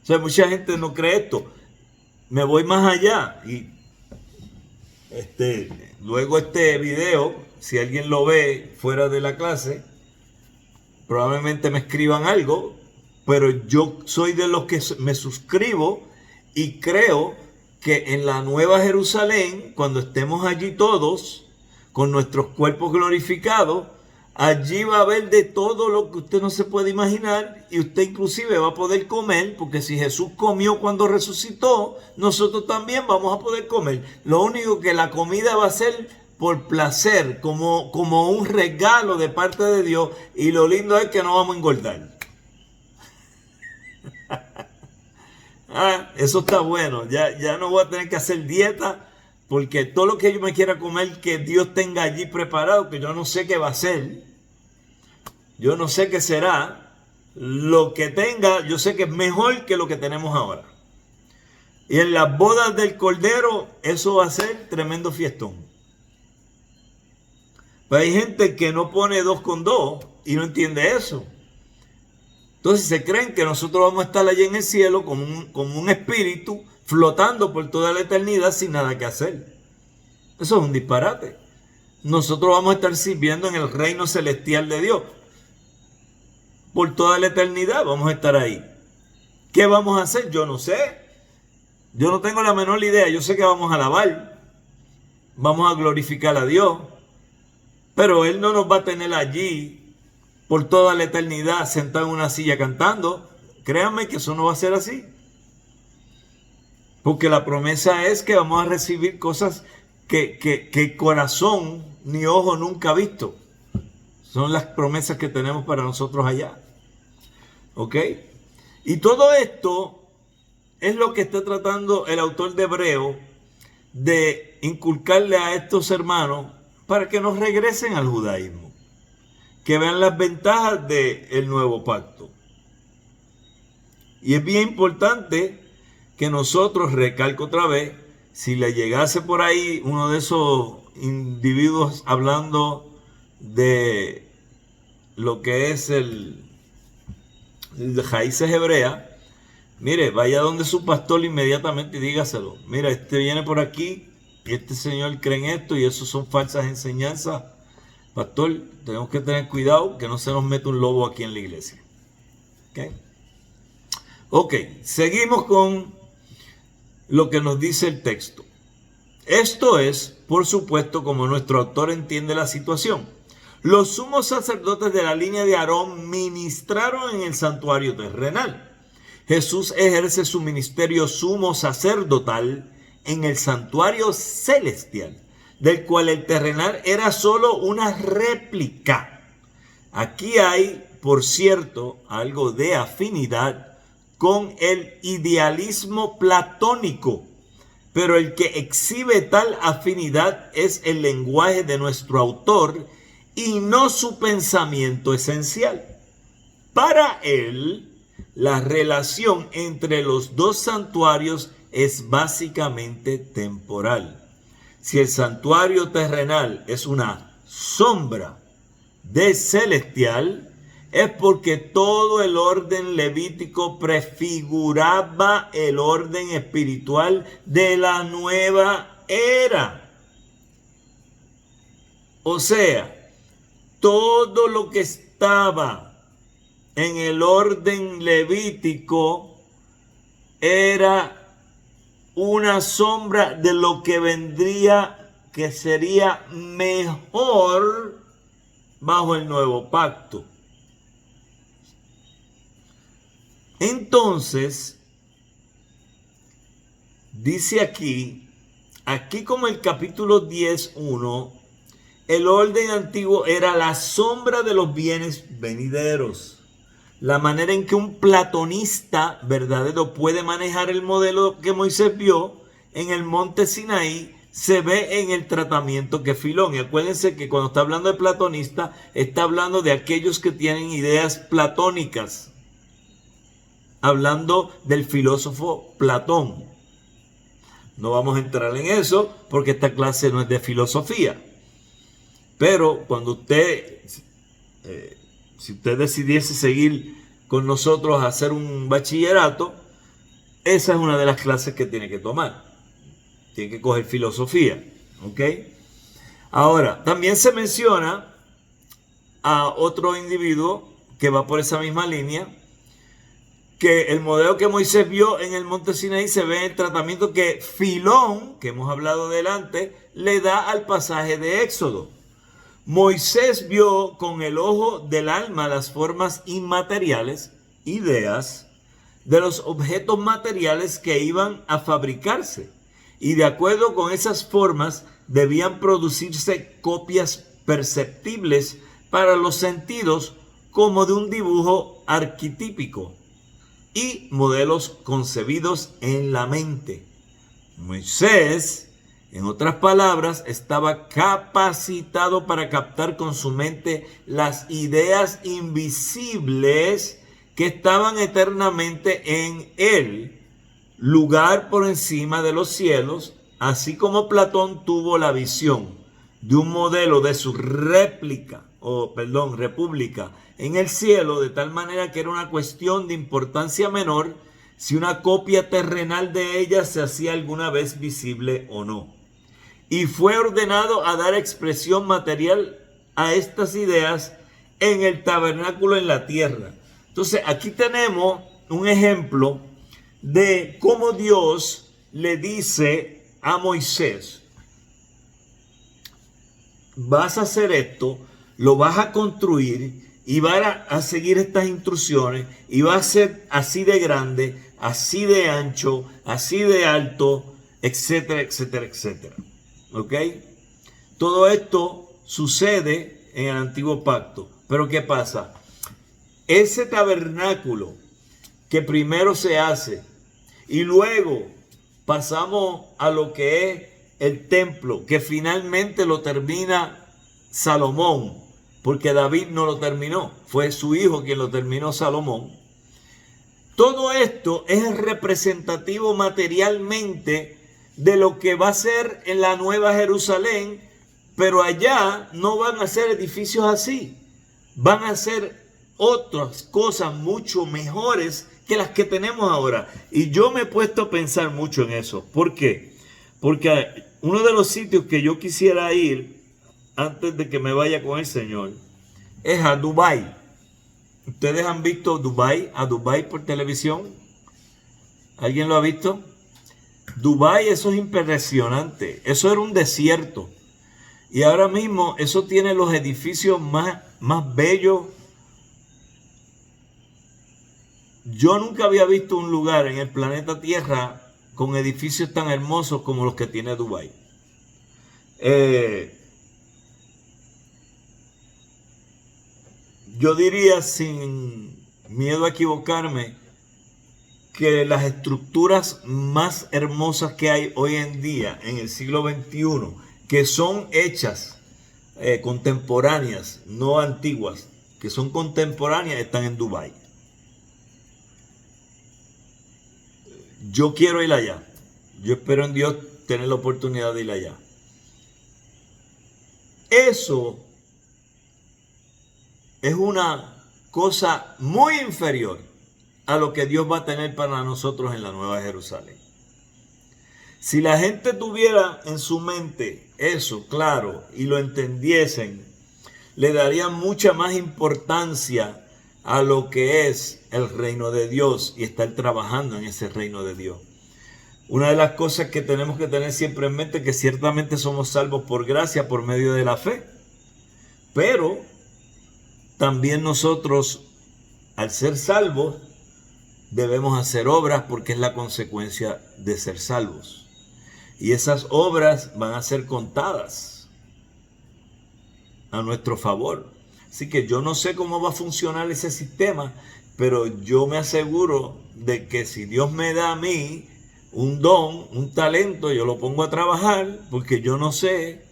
O sea, mucha gente no cree esto. Me voy más allá y luego este video, si alguien lo ve fuera de la clase, probablemente me escriban algo, pero yo soy de los que me suscribo y creo que en la Nueva Jerusalén, cuando estemos allí todos, con nuestros cuerpos glorificados, allí va a haber de todo lo que usted no se puede imaginar y usted inclusive va a poder comer, porque si Jesús comió cuando resucitó, nosotros también vamos a poder comer. Lo único que la comida va a ser por placer, como un regalo de parte de Dios, y lo lindo es que no vamos a engordar. Eso está bueno. Ya no voy a tener que hacer dieta, porque todo lo que yo me quiera comer, que Dios tenga allí preparado, que yo no sé qué va a ser, yo no sé qué será, lo que tenga, yo sé que es mejor que lo que tenemos ahora. Y en las bodas del Cordero, eso va a ser tremendo fiestón. Pero hay gente que no pone 2 con 2 y no entiende eso. Entonces se creen que nosotros vamos a estar allí en el cielo como un espíritu flotando por toda la eternidad sin nada que hacer. Eso es un disparate. Nosotros vamos a estar sirviendo en el reino celestial de Dios. Por toda la eternidad vamos a estar ahí. ¿Qué vamos a hacer? Yo no sé. Yo no tengo la menor idea. Yo sé que vamos a alabar. Vamos a glorificar a Dios. Pero Él no nos va a tener allí por toda la eternidad sentado en una silla cantando. Créanme que eso no va a ser así. Porque la promesa es que vamos a recibir cosas que corazón ni ojo nunca ha visto. Son las promesas que tenemos para nosotros allá. ¿Ok? Y todo esto es lo que está tratando el autor de Hebreo de inculcarle a estos hermanos para que nos regresen al judaísmo. Que vean las ventajas del nuevo pacto. Y es bien importante que nosotros, recalco otra vez, si le llegase por ahí uno de esos individuos hablando de lo que es el raíces hebreas, mire, vaya donde su pastor inmediatamente y dígaselo. Mira, este viene por aquí y este señor cree en esto y eso son falsas enseñanzas. Pastor, tenemos que tener cuidado que no se nos meta un lobo aquí en la iglesia. Ok, seguimos con lo que nos dice el texto. Esto es, por supuesto, como nuestro autor entiende la situación. Los sumos sacerdotes de la línea de Aarón ministraron en el santuario terrenal. Jesús ejerce su ministerio sumo sacerdotal en el santuario celestial, del cual el terrenal era solo una réplica. Aquí hay, por cierto, algo de afinidad con el idealismo platónico, pero el que exhibe tal afinidad es el lenguaje de nuestro autor y no su pensamiento esencial. Para él, la relación entre los dos santuarios es básicamente temporal. Si el santuario terrenal es una sombra del celestial, es porque todo el orden levítico prefiguraba el orden espiritual de la nueva era. O sea, todo lo que estaba en el orden levítico era una sombra de lo que vendría, que sería mejor bajo el nuevo pacto. Entonces, dice aquí como el capítulo 10:1, el orden antiguo era la sombra de los bienes venideros. La manera en que un platonista verdadero puede manejar el modelo que Moisés vio en el monte Sinaí se ve en el tratamiento que Filón. Y acuérdense que cuando está hablando de platonista, está hablando de aquellos que tienen ideas platónicas. Hablando del filósofo Platón. No vamos a entrar en eso porque esta clase no es de filosofía. Pero cuando usted, si usted decidiese seguir con nosotros a hacer un bachillerato, esa es una de las clases que tiene que tomar. Tiene que coger filosofía. ¿Ok? Ahora, también se menciona a otro individuo que va por esa misma línea, que el modelo que Moisés vio en el monte Sinaí se ve en el tratamiento que Filón, que hemos hablado delante, le da al pasaje de Éxodo. Moisés vio con el ojo del alma las formas inmateriales, ideas, de los objetos materiales que iban a fabricarse. Y de acuerdo con esas formas debían producirse copias perceptibles para los sentidos como de un dibujo arquetípico y modelos concebidos en la mente. Moisés, en otras palabras, estaba capacitado para captar con su mente las ideas invisibles que estaban eternamente en el lugar por encima de los cielos, así como Platón tuvo la visión de un modelo de su república en el cielo, de tal manera que era una cuestión de importancia menor si una copia terrenal de ella se hacía alguna vez visible o no. Y fue ordenado a dar expresión material a estas ideas en el tabernáculo en la tierra. Entonces aquí tenemos un ejemplo de cómo Dios le dice a Moisés: vas a hacer esto, lo vas a construir y vas a seguir estas instrucciones y va a ser así de grande, así de ancho, así de alto, etcétera, etcétera, etcétera. ¿Ok? Todo esto sucede en el antiguo pacto. Pero ¿qué pasa? Ese tabernáculo que primero se hace y luego pasamos a lo que es el templo, que finalmente lo termina Salomón, porque David no lo terminó, fue su hijo quien lo terminó, Salomón. Todo esto es representativo materialmente de lo que va a ser en la Nueva Jerusalén, pero allá no van a ser edificios así, van a ser otras cosas mucho mejores que las que tenemos ahora. Y yo me he puesto a pensar mucho en eso. ¿Por qué? Porque uno de los sitios que yo quisiera ir antes de que me vaya con el Señor es a Dubái. ¿Ustedes han visto a Dubái por televisión? ¿Alguien lo ha visto? Dubái, eso es impresionante. Eso era un desierto. Y ahora mismo eso tiene los edificios más bellos. Yo nunca había visto un lugar en el planeta Tierra con edificios tan hermosos como los que tiene Dubái. Yo diría, sin miedo a equivocarme, que las estructuras más hermosas que hay hoy en día en el siglo XXI, que son hechas contemporáneas, no antiguas, que son contemporáneas están en Dubái. Yo quiero ir allá. Yo espero en Dios tener la oportunidad de ir allá. Eso es una cosa muy inferior a lo que Dios va a tener para nosotros en la Nueva Jerusalén. Si la gente tuviera en su mente eso claro y lo entendiesen, le darían mucha más importancia a lo que es el reino de Dios y estar trabajando en ese reino de Dios. Una de las cosas que tenemos que tener siempre en mente es que ciertamente somos salvos por gracia, por medio de la fe. Pero también nosotros, al ser salvos, debemos hacer obras porque es la consecuencia de ser salvos. Y esas obras van a ser contadas a nuestro favor. Así que yo no sé cómo va a funcionar ese sistema, pero yo me aseguro de que si Dios me da a mí un don, un talento, yo lo pongo a trabajar, porque yo no sé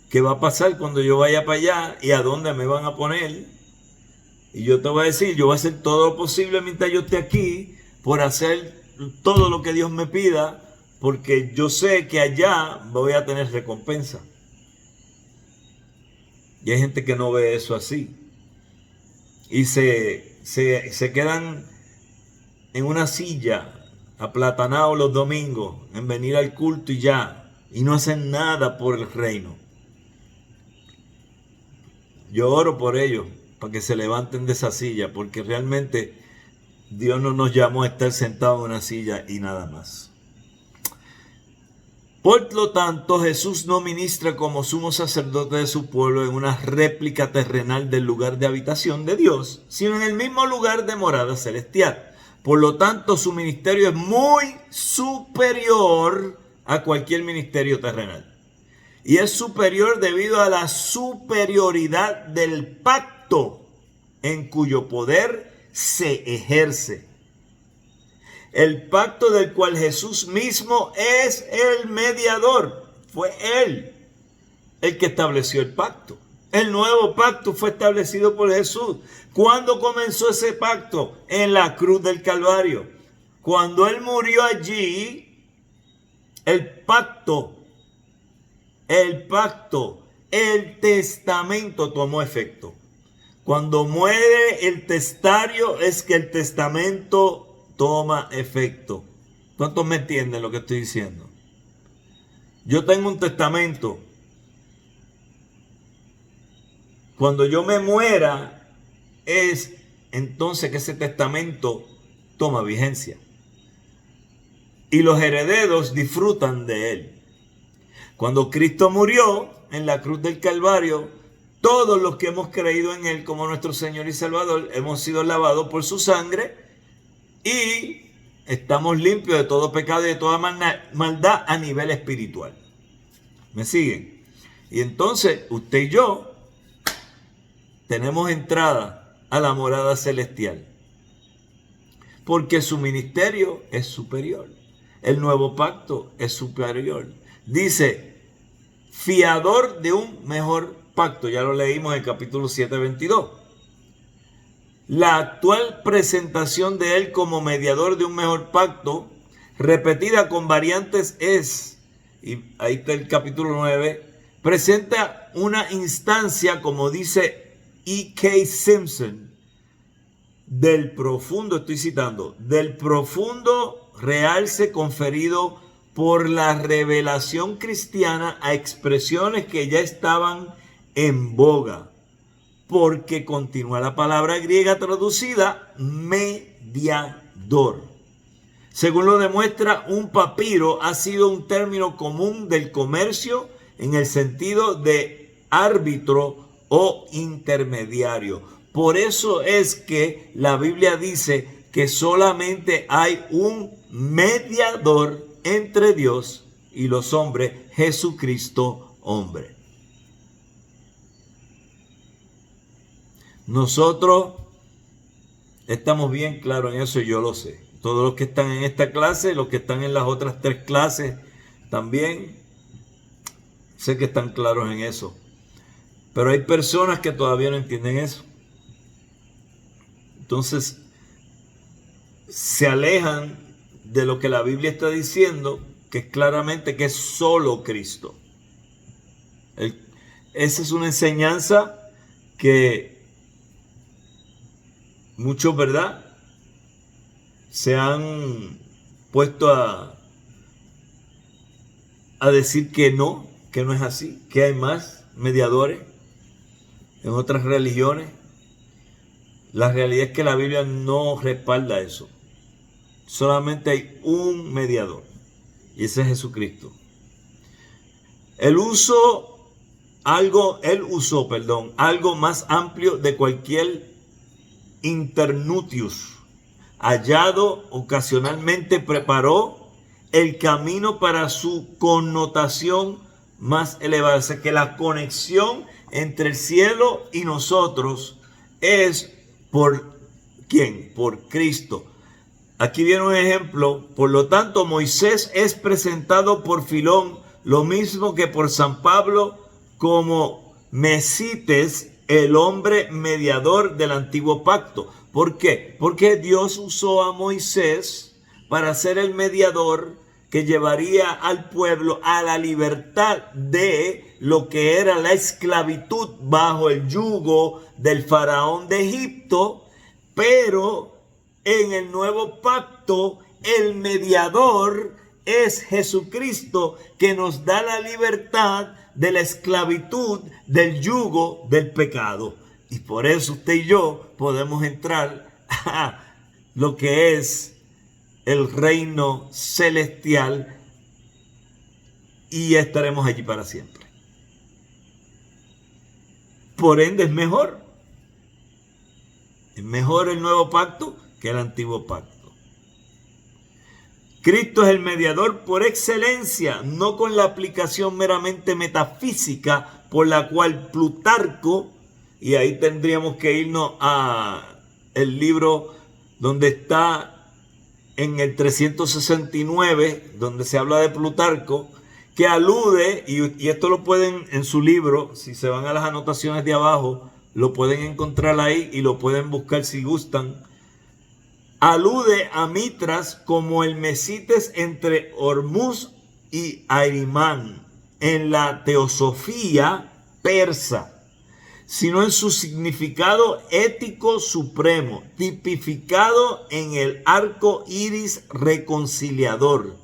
qué va a pasar cuando yo vaya para allá y a dónde me van a poner. Y yo te voy a decir, yo voy a hacer todo lo posible mientras yo esté aquí por hacer todo lo que Dios me pida, porque yo sé que allá voy a tener recompensa. Y hay gente que no ve eso así. Y se quedan en una silla, aplatanados los domingos, en venir al culto y ya. Y no hacen nada por el reino. Yo oro por ellos, para que se levanten de esa silla, porque realmente Dios no nos llamó a estar sentados en una silla y nada más. Por lo tanto, Jesús no ministra como sumo sacerdote de su pueblo en una réplica terrenal del lugar de habitación de Dios, sino en el mismo lugar de morada celestial. Por lo tanto, su ministerio es muy superior a cualquier ministerio terrenal. Y es superior debido a la superioridad del pacto en cuyo poder se ejerce. El pacto del cual Jesús mismo es el mediador. Fue Él el que estableció el pacto. El nuevo pacto fue establecido por Jesús. ¿Cuándo comenzó ese pacto? En la cruz del Calvario. Cuando Él murió allí, el testamento tomó efecto. Cuando muere el testario es que el testamento toma efecto. ¿Cuántos me entienden lo que estoy diciendo? Yo tengo un testamento. Cuando yo me muera, es entonces que ese testamento toma vigencia. Y los herederos disfrutan de él. Cuando Cristo murió en la cruz del Calvario, todos los que hemos creído en Él como nuestro Señor y Salvador, hemos sido lavados por su sangre y estamos limpios de todo pecado y de toda maldad a nivel espiritual. ¿Me siguen? Y entonces usted y yo tenemos entrada a la morada celestial. Porque su ministerio es superior. El nuevo pacto es superior. Dice, fiador de un mejor pacto. Ya lo leímos en el capítulo 7, 22. La actual presentación de él como mediador de un mejor pacto, repetida con variantes, es, y ahí está el capítulo 9, presenta una instancia, como dice E.K. Simpson, del profundo, estoy citando, del profundo realce conferido por la revelación cristiana a expresiones que ya estaban en boga. Porque continúa la palabra griega traducida mediador. Según lo demuestra un papiro, ha sido un término común del comercio en el sentido de árbitro o intermediario. Por eso es que la Biblia dice que solamente hay un mediador entre Dios y los hombres, Jesucristo hombre. Nosotros estamos bien claros en eso y yo lo sé. Todos los que están en esta clase, los que están en las otras 3 clases también, sé que están claros en eso. Pero hay personas que todavía no entienden eso. entonces se alejan de lo que la Biblia está diciendo, que es claramente que es solo Cristo. Esa es una enseñanza que muchos, ¿verdad?, se han puesto a decir que no es así, que hay más mediadores en otras religiones. La realidad es que la Biblia no respalda eso. Solamente hay un mediador, y ese es Jesucristo. Él usó algo más amplio de cualquier internutius. Hallado ocasionalmente preparó el camino para su connotación más elevada. O sea que la conexión entre el cielo y nosotros es por ¿quién? Por Cristo. Aquí viene un ejemplo. Por lo tanto, Moisés es presentado por Filón, lo mismo que por San Pablo, como Mesites, el hombre mediador del antiguo pacto. ¿Por qué? Porque Dios usó a Moisés para ser el mediador que llevaría al pueblo a la libertad de lo que era la esclavitud bajo el yugo del faraón de Egipto. Pero en el nuevo pacto, el mediador es Jesucristo, que nos da la libertad de la esclavitud del yugo del pecado. Y por eso usted y yo podemos entrar a lo que es el reino celestial y estaremos allí para siempre. Por ende es mejor. Es mejor el nuevo pacto que el antiguo pacto. Cristo es el mediador por excelencia, no con la aplicación meramente metafísica por la cual Plutarco, y ahí tendríamos que irnos a el libro donde está en el 369, donde se habla de Plutarco, que alude, y esto lo pueden en su libro, si se van a las anotaciones de abajo, lo pueden encontrar ahí y lo pueden buscar si gustan. Alude a Mitras como el Mesites entre Hormuz y Ahriman en la teosofía persa, sino en su significado ético supremo, tipificado en el arco iris reconciliador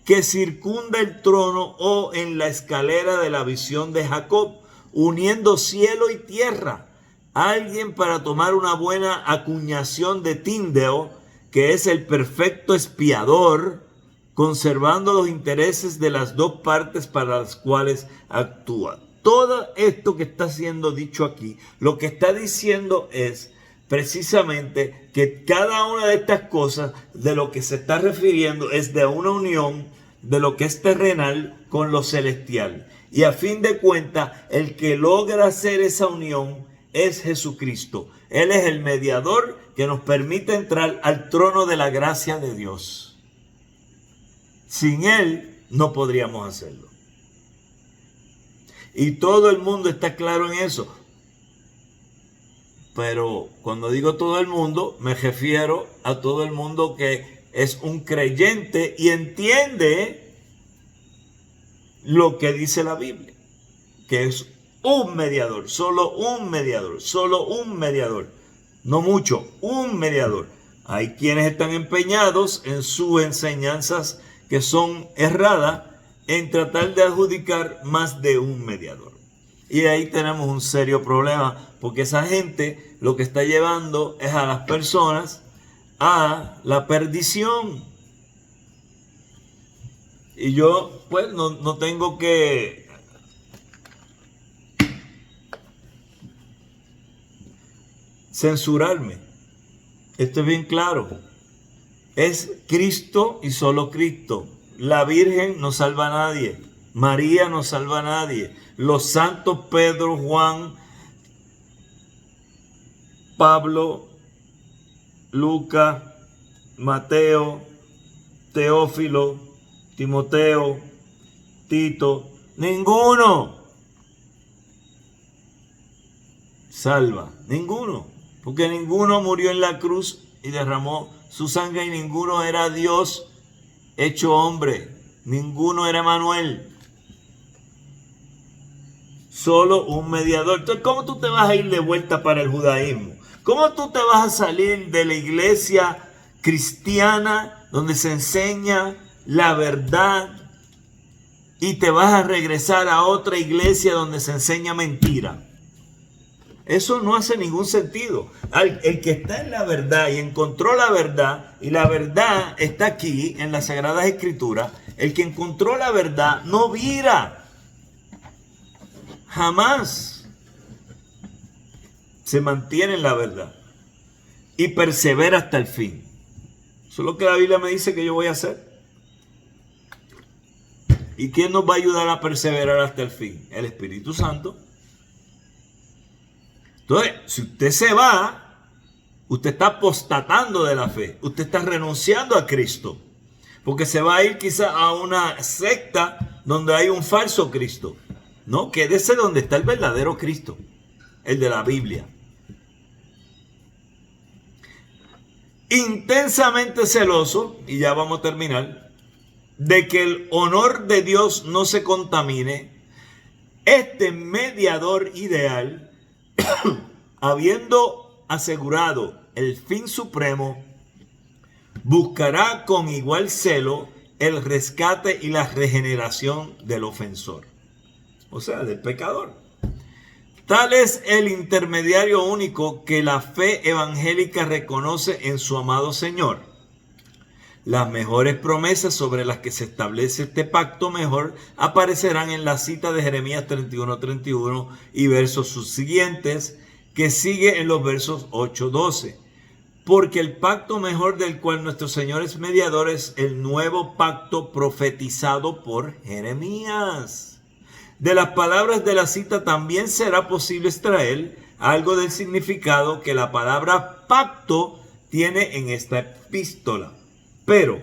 que circunda el trono o en la escalera de la visión de Jacob, uniendo cielo y tierra. Alguien, para tomar una buena acuñación de Tíndeo, que es el perfecto espiador, conservando los intereses de las dos partes para las cuales actúa. Todo esto que está siendo dicho aquí, lo que está diciendo es precisamente que cada una de estas cosas de lo que se está refiriendo es de una unión de lo que es terrenal con lo celestial. Y a fin de cuentas, el que logra hacer esa unión es Jesucristo. Él es el mediador que nos permite entrar al trono de la gracia de Dios. Sin Él no podríamos hacerlo. Y todo el mundo está claro en eso. Pero cuando digo todo el mundo, me refiero a todo el mundo que es un creyente y entiende lo que dice la Biblia, que es un mediador, solo un mediador, solo un mediador, no mucho, un mediador. Hay quienes están empeñados en sus enseñanzas que son erradas en tratar de adjudicar más de un mediador. Y ahí tenemos un serio problema, porque esa gente lo que está llevando es a las personas a la perdición. Y yo pues no tengo que censurarme. Esto es bien claro. Es Cristo y solo Cristo. La Virgen no salva a nadie. María no salva a nadie. Los santos Pedro, Juan, Pablo, Lucas, Mateo, Teófilo, Timoteo, Tito, ninguno salva, ninguno. Porque ninguno murió en la cruz y derramó su sangre y ninguno era Dios hecho hombre. Ninguno era Emanuel. Solo un mediador. Entonces, ¿cómo tú te vas a ir de vuelta para el judaísmo? ¿Cómo tú te vas a salir de la iglesia cristiana donde se enseña la verdad y te vas a regresar a otra iglesia donde se enseña mentira? Eso no hace ningún sentido. El que está en la verdad y encontró la verdad, y la verdad está aquí en las Sagradas Escrituras, el que encontró la verdad no vira. Jamás se mantiene en la verdad y persevera hasta el fin. Eso es lo que la Biblia me dice que yo voy a hacer. ¿Y quién nos va a ayudar a perseverar hasta el fin? El Espíritu Santo. Entonces, si usted se va, usted está apostatando de la fe. Usted está renunciando a Cristo. Porque se va a ir quizá a una secta donde hay un falso Cristo. No, quédese donde está el verdadero Cristo, el de la Biblia. Intensamente celoso, y ya vamos a terminar, de que el honor de Dios no se contamine, este mediador ideal, habiendo asegurado el fin supremo, buscará con igual celo el rescate y la regeneración del ofensor. O sea, del pecador. Tal es el intermediario único que la fe evangélica reconoce en su amado Señor. Las mejores promesas sobre las que se establece este pacto mejor aparecerán en la cita de Jeremías 31:31 y versos subsiguientes, que sigue en los versos 8-12. Porque el pacto mejor del cual nuestro Señor es mediador es el nuevo pacto profetizado por Jeremías. De las palabras de la cita también será posible extraer algo del significado que la palabra pacto tiene en esta epístola. Pero,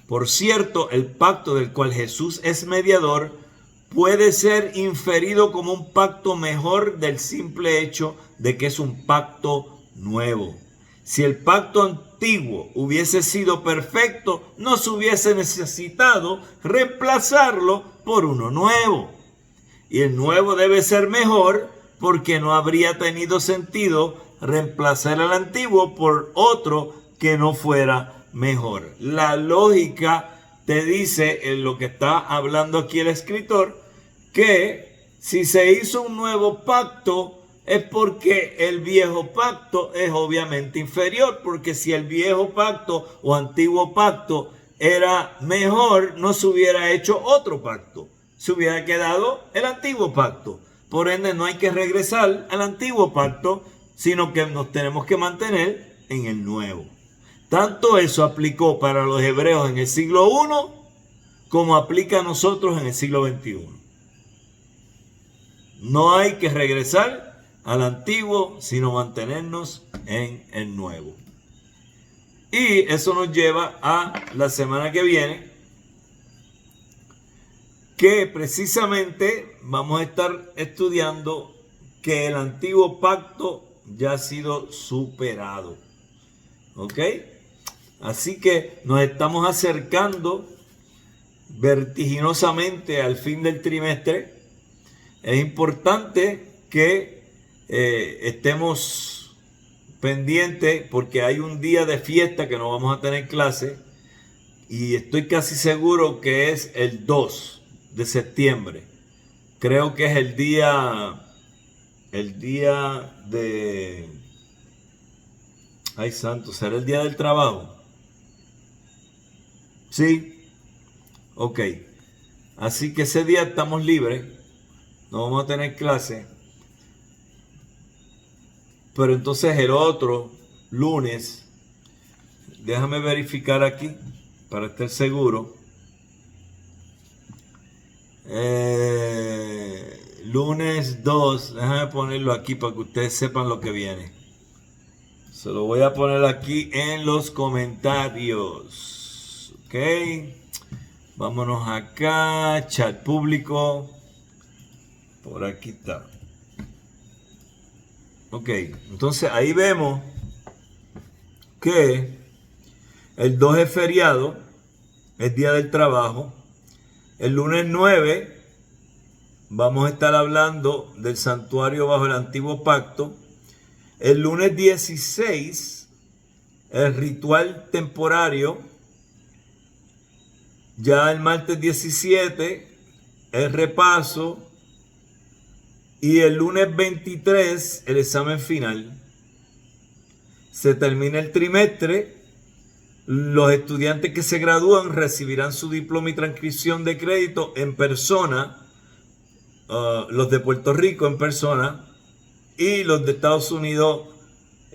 por cierto, el pacto del cual Jesús es mediador puede ser inferido como un pacto mejor del simple hecho de que es un pacto nuevo. Si el pacto antiguo hubiese sido perfecto, no se hubiese necesitado reemplazarlo por uno nuevo. Y el nuevo debe ser mejor porque no habría tenido sentido reemplazar al antiguo por otro que no fuera mejor. La lógica te dice, en lo que está hablando aquí el escritor, que si se hizo un nuevo pacto es porque el viejo pacto es obviamente inferior, porque si el viejo pacto o antiguo pacto era mejor, no se hubiera hecho otro pacto. Se hubiera quedado el antiguo pacto. Por ende, no hay que regresar al antiguo pacto, sino que nos tenemos que mantener en el nuevo. Tanto eso aplicó para los hebreos en el siglo I, como aplica a nosotros en el siglo XXI. No hay que regresar al antiguo, sino mantenernos en el nuevo. Y eso nos lleva a la semana que viene, que precisamente vamos a estar estudiando que el antiguo pacto ya ha sido superado. ¿Ok? Así que nos estamos acercando vertiginosamente al fin del trimestre. Es importante que estemos pendientes porque hay un día de fiesta que no vamos a tener clase y estoy casi seguro que es el 2 de septiembre. Creo que es el día de... Ay, santo, ¿será el día del trabajo? Sí. Ok. Así que ese día estamos libres. No vamos a tener clase. Pero entonces el otro lunes, déjame verificar aquí para estar seguro. Lunes 2, déjame ponerlo aquí para que ustedes sepan lo que viene. Se lo voy a poner aquí en los comentarios. Ok. Vámonos acá, chat público. Por aquí está. Ok, entonces ahí vemos que el 2 es feriado, es día del trabajo. El lunes 9 vamos a estar hablando del santuario bajo el antiguo pacto. El lunes 16, el ritual temporario. Ya el martes 17, el repaso. Y el lunes 23, el examen final. Se termina el trimestre. Los estudiantes que se gradúan recibirán su diploma y transcripción de crédito en persona. Los de Puerto Rico en persona. Y los de Estados Unidos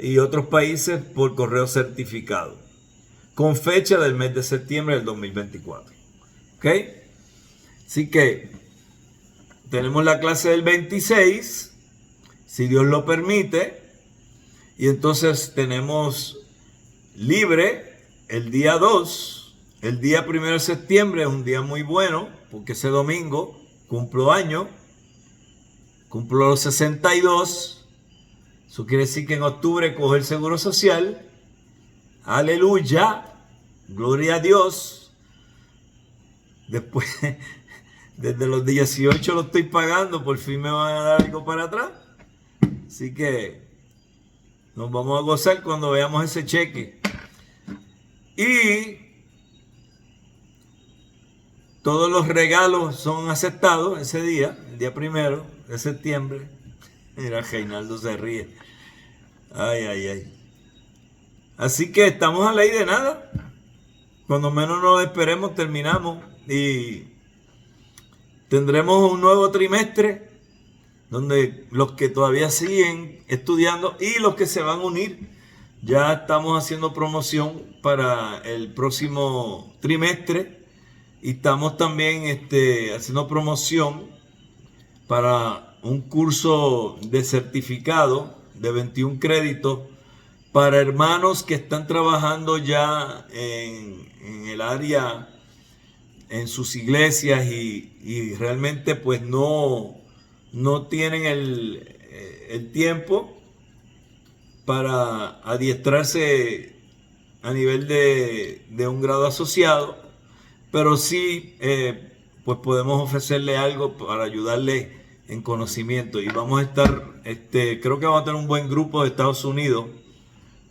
y otros países por correo certificado. Con fecha del mes de septiembre del 2024. ¿Ok? Así que tenemos la clase del 26, si Dios lo permite. Y entonces tenemos libre el día 2. El día 1 de septiembre es un día muy bueno, porque ese domingo cumplo año. Cumplo los 62. Eso quiere decir que en octubre cojo el seguro social. Aleluya. Gloria a Dios. Después, desde los 18 lo estoy pagando. Por fin me van a dar algo para atrás. Así que nos vamos a gozar cuando veamos ese cheque. Y todos los regalos son aceptados ese día, el día 1 de septiembre. Mira, Reinaldo se ríe. Ay, ay, ay. Así que estamos a ley de nada. Cuando menos nos esperemos, terminamos. Y tendremos un nuevo trimestre donde los que todavía siguen estudiando y los que se van a unir, ya estamos haciendo promoción para el próximo trimestre. Y estamos también haciendo promoción para un curso de certificado de 21 créditos para hermanos que están trabajando ya en el área, en sus iglesias y realmente pues no tienen el tiempo para adiestrarse a nivel de un grado asociado, pero sí pues podemos ofrecerle algo para ayudarle en conocimiento. Y vamos a estar, creo que vamos a tener un buen grupo de Estados Unidos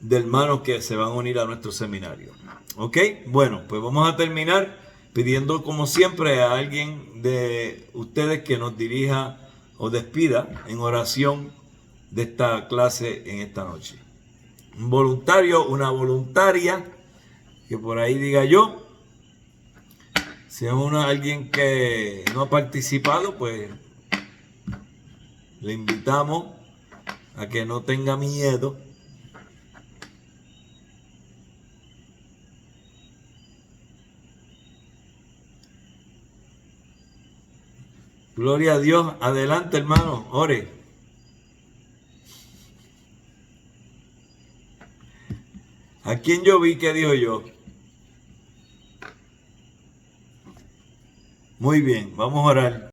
de hermanos que se van a unir a nuestro seminario. ¿Ok? Bueno, pues vamos a terminar pidiendo como siempre a alguien de ustedes que nos dirija o despida en oración de esta clase en esta noche. Un voluntario, una voluntaria, que por ahí diga yo. Si es alguien que no ha participado, pues le invitamos a que no tenga miedo. Gloria a Dios. Adelante, hermano. Ore. ¿A quién yo vi que dijo yo? Muy bien, vamos a orar.